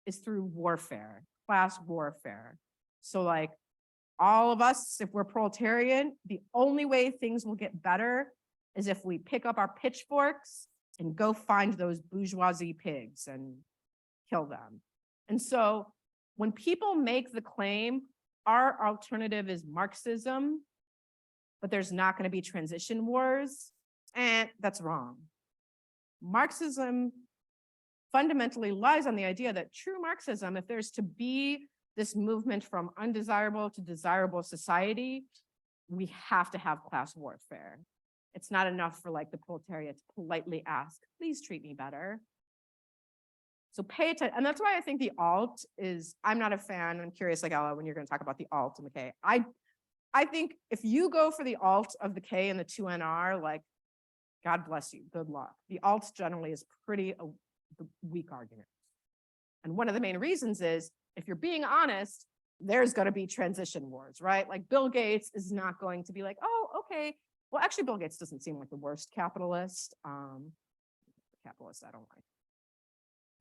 is through warfare, class warfare. So like all of us, if we're proletarian, the only way things will get better is if we pick up our pitchforks and go find those bourgeoisie pigs and kill them. And so when people make the claim, our alternative is Marxism, but there's not going to be transition wars, and that's wrong. Marxism fundamentally lies on the idea that true Marxism, if there's to be this movement from undesirable to desirable society, we have to have class warfare. It's not enough for like the proletariat to politely ask, please treat me better. So pay attention. And that's why I think the alt is, I'm not a fan. I'm curious, like Ella, when you're going to talk about the alt and the K. I think if you go for the alt of the K and the 2NR, like, God bless you, good luck. The alt generally is pretty a weak argument. And one of the main reasons is, if you're being honest, there's going to be transition wars, right? Like Bill Gates is not going to be like, oh, okay. Well, actually, Bill Gates doesn't seem like the worst capitalist. Capitalist, I don't like.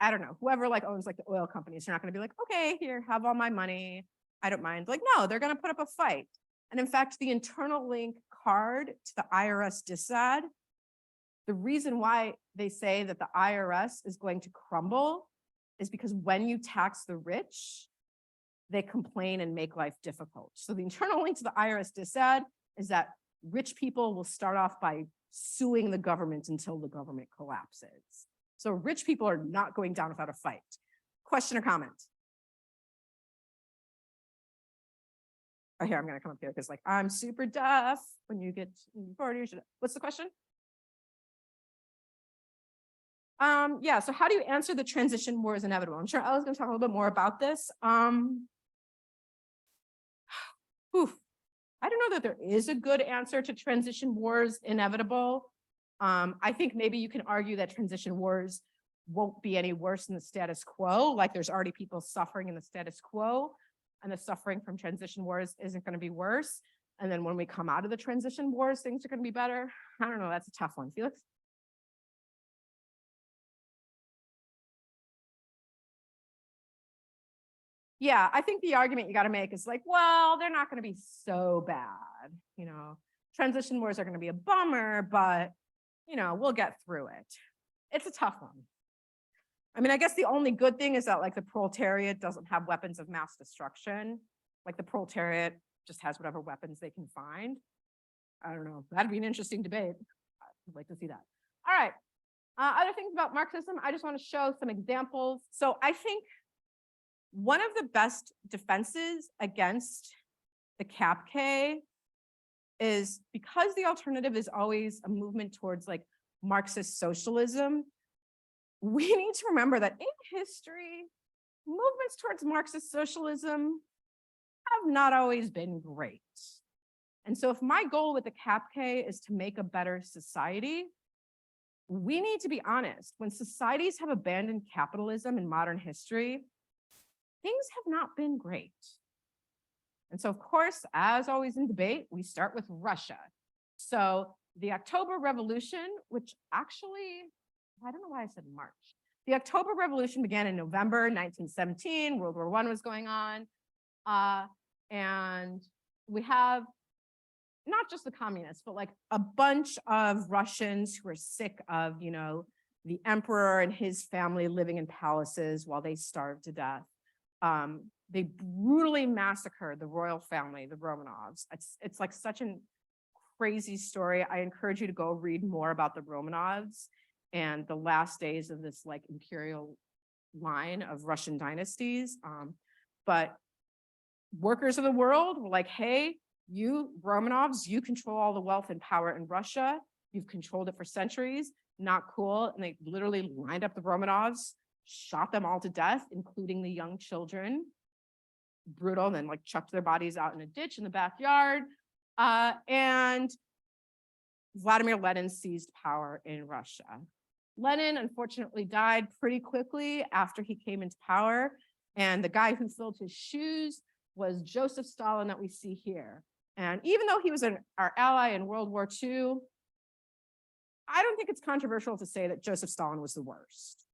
I don't know. Whoever like owns like the oil companies, you're not going to be like, okay, here, have all my money. I don't mind. Like, no, they're going to put up a fight. And in fact, the internal link card to the IRS DISAD, the reason why they say that the IRS is going to crumble is because when you tax the rich, they complain and make life difficult. So the internal link to the IRS DISAD is that rich people will start off by suing the government until the government collapses. So rich people are not going down without a fight. Question or comment? Oh, here, I'm going to come up here because like I'm super deaf when you get 40. What's the question? Yeah, so how do you answer the transition war is inevitable? I'm sure Ella's going to talk a little bit more about this. I don't know that there is a good answer to transition wars inevitable. I think maybe you can argue that transition wars won't be any worse than the status quo. Like there's already people suffering in the status quo, and the suffering from transition wars isn't going to be worse. And then when we come out of the transition wars, things are going to be better. I don't know. That's a tough one. Felix? Yeah, I think the argument you got to make is like, well, they're not going to be so bad. Transition wars are going to be a bummer, but, we'll get through it. It's a tough one. I mean, I guess the only good thing is that like the proletariat doesn't have weapons of mass destruction. Like the proletariat just has whatever weapons they can find. I don't know. That'd be an interesting debate. I'd like to see that. All right. Other things about Marxism, I just want to show some examples. So I think one of the best defenses against the CAPK is because the alternative is always a movement towards like Marxist socialism. We need to remember that in history, movements towards Marxist socialism have not always been great. And so if my goal with the CAPK is to make a better society, we need to be honest. When societies have abandoned capitalism in modern history, things have not been great. And so, of course, as always in debate, we start with Russia. So the October Revolution, which actually, I don't know why I said March. The October Revolution began in November 1917. World War I was going on. And we have not just the communists, but like a bunch of Russians who are sick of, the emperor and his family living in palaces while they starved to death. They brutally massacred the royal family, the Romanovs. It's like such a crazy story. I encourage you to go read more about the Romanovs and the last days of this like imperial line of Russian dynasties. But workers of the world were like, hey, you Romanovs, you control all the wealth and power in Russia. You've controlled it for centuries. Not cool. And they literally lined up the Romanovs, shot them all to death, including the young children. Brutal, and then like chucked their bodies out in a ditch in the backyard. And Vladimir Lenin seized power in Russia. Lenin unfortunately died pretty quickly after he came into power. And the guy who filled his shoes was Joseph Stalin that we see here. And even though he was our ally in World War II, I don't think it's controversial to say that Joseph Stalin was the worst.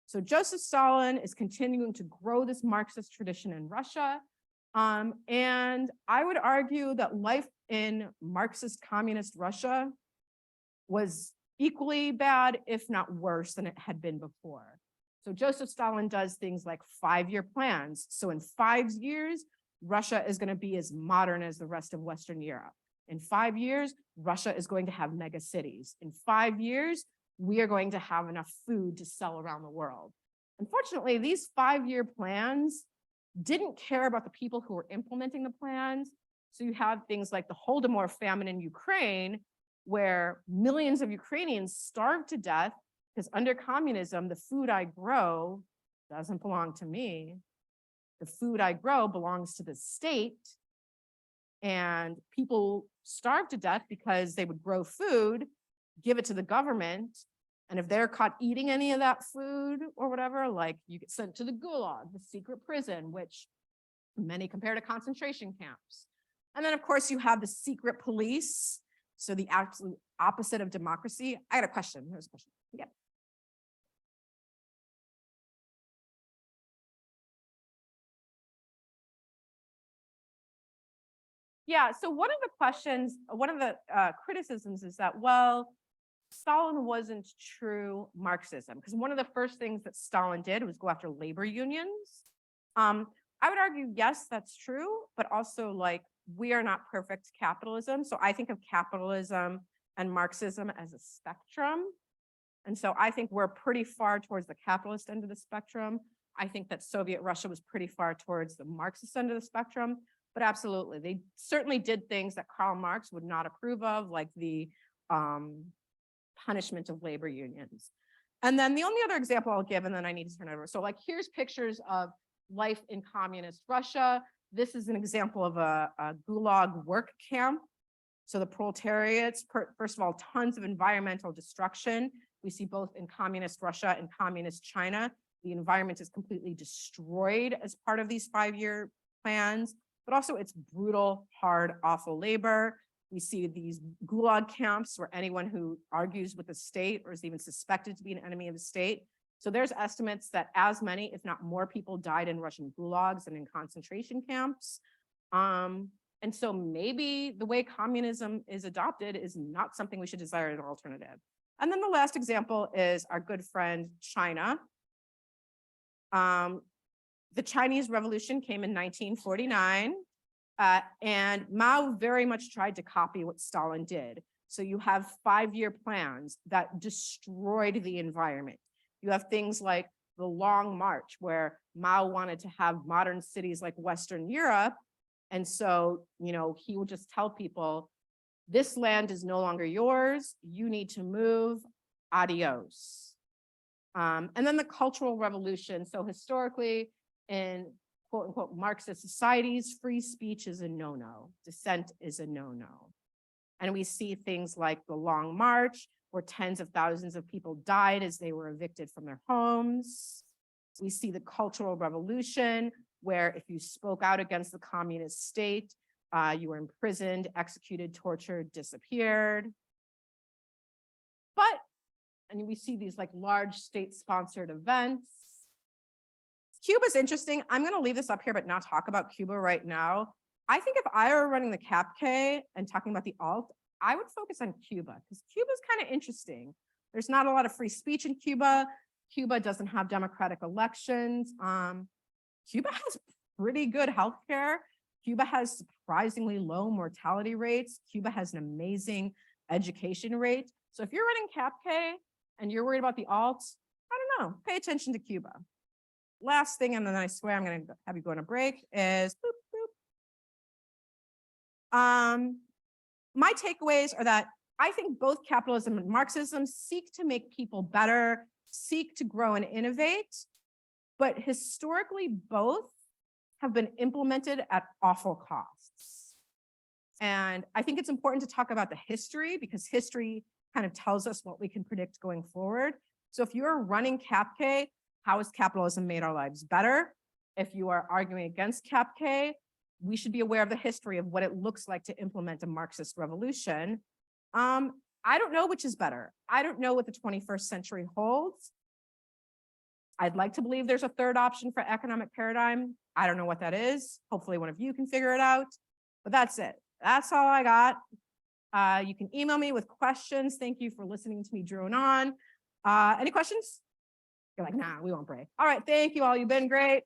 So Joseph Stalin is continuing to grow this Marxist tradition in Russia. And I would argue that life in Marxist communist Russia was equally bad, if not worse than it had been before. So Joseph Stalin does things like 5-year plans. So in 5 years, Russia is going to be as modern as the rest of Western Europe. In 5 years, Russia is going to have mega cities. In 5 years, we are going to have enough food to sell around the world. Unfortunately, these 5-year plans didn't care about the people who were implementing the plans. So you have things like the Holodomor famine in Ukraine, where millions of Ukrainians starved to death because under communism, the food I grow doesn't belong to me. The food I grow belongs to the state. And people starve to death because they would grow food, give it to the government. And if they're caught eating any of that food or whatever, like you get sent to the gulag, the secret prison, which many compare to concentration camps. And then of course you have the secret police. So the absolute opposite of democracy. I got a question. Here's a question. Yeah. Yeah, so one of the questions, one of the criticisms is that, well, Stalin wasn't true Marxism, because one of the first things that Stalin did was go after labor unions. I would argue, yes, that's true, but also like we are not perfect capitalism. So I think of capitalism and Marxism as a spectrum. And so I think we're pretty far towards the capitalist end of the spectrum. I think that Soviet Russia was pretty far towards the Marxist end of the spectrum. But absolutely, they certainly did things that Karl Marx would not approve of, like the punishment of labor unions. And then the only other example I'll give, and then I need to turn it over. So like here's pictures of life in communist Russia. This is an example of a gulag work camp. So the proletariats, first of all, tons of environmental destruction. We see both in communist Russia and communist China. The environment is completely destroyed as part of these 5-year plans. But also it's brutal, hard, awful labor. We see these gulag camps where anyone who argues with the state or is even suspected to be an enemy of the state So there's estimates that as many, if not more people died in Russian gulags and in concentration camps. And so maybe the way communism is adopted is not something we should desire as an alternative. And then the last example is our good friend, China. The Chinese Revolution came in 1949, and Mao very much tried to copy what Stalin did. So you have 5-year plans that destroyed the environment. You have things like the Long March, where Mao wanted to have modern cities like Western Europe. And so, he would just tell people, this land is no longer yours. You need to move. Adios. And then the Cultural Revolution. So historically, in quote unquote Marxist societies, free speech is a no-no. Dissent is a no-no. And we see things like the Long March, where tens of thousands of people died as they were evicted from their homes. We see the Cultural Revolution, where if you spoke out against the communist state, you were imprisoned, executed, tortured, disappeared. And we see these like large state-sponsored events. Cuba's interesting. I'm going to leave this up here, but not talk about Cuba right now. I think if I were running the CapK and talking about the alt, I would focus on Cuba, because Cuba's kind of interesting. There's not a lot of free speech in Cuba. Cuba doesn't have democratic elections. Cuba has pretty good healthcare. Cuba has surprisingly low mortality rates. Cuba has an amazing education rate. So if you're running CapK and you're worried about the alts, I don't know, pay attention to Cuba. Last thing, and then I swear I'm going to have you go on a break, is boop, boop. My takeaways are that I think both capitalism and Marxism seek to make people better, seek to grow and innovate, but historically both have been implemented at awful costs. And I think it's important to talk about the history, because history kind of tells us what we can predict going forward. So if you're running CapK, how has capitalism made our lives better? If you are arguing against CapK, we should be aware of the history of what it looks like to implement a Marxist revolution. I don't know which is better. I don't know what the 21st century holds. I'd like to believe there's a third option for economic paradigm. I don't know what that is. Hopefully one of you can figure it out, but that's it. That's all I got. You can email me with questions. Thank you for listening to me drone on. Any questions? You're like, nah, we won't break. All right, thank you all. You've been great.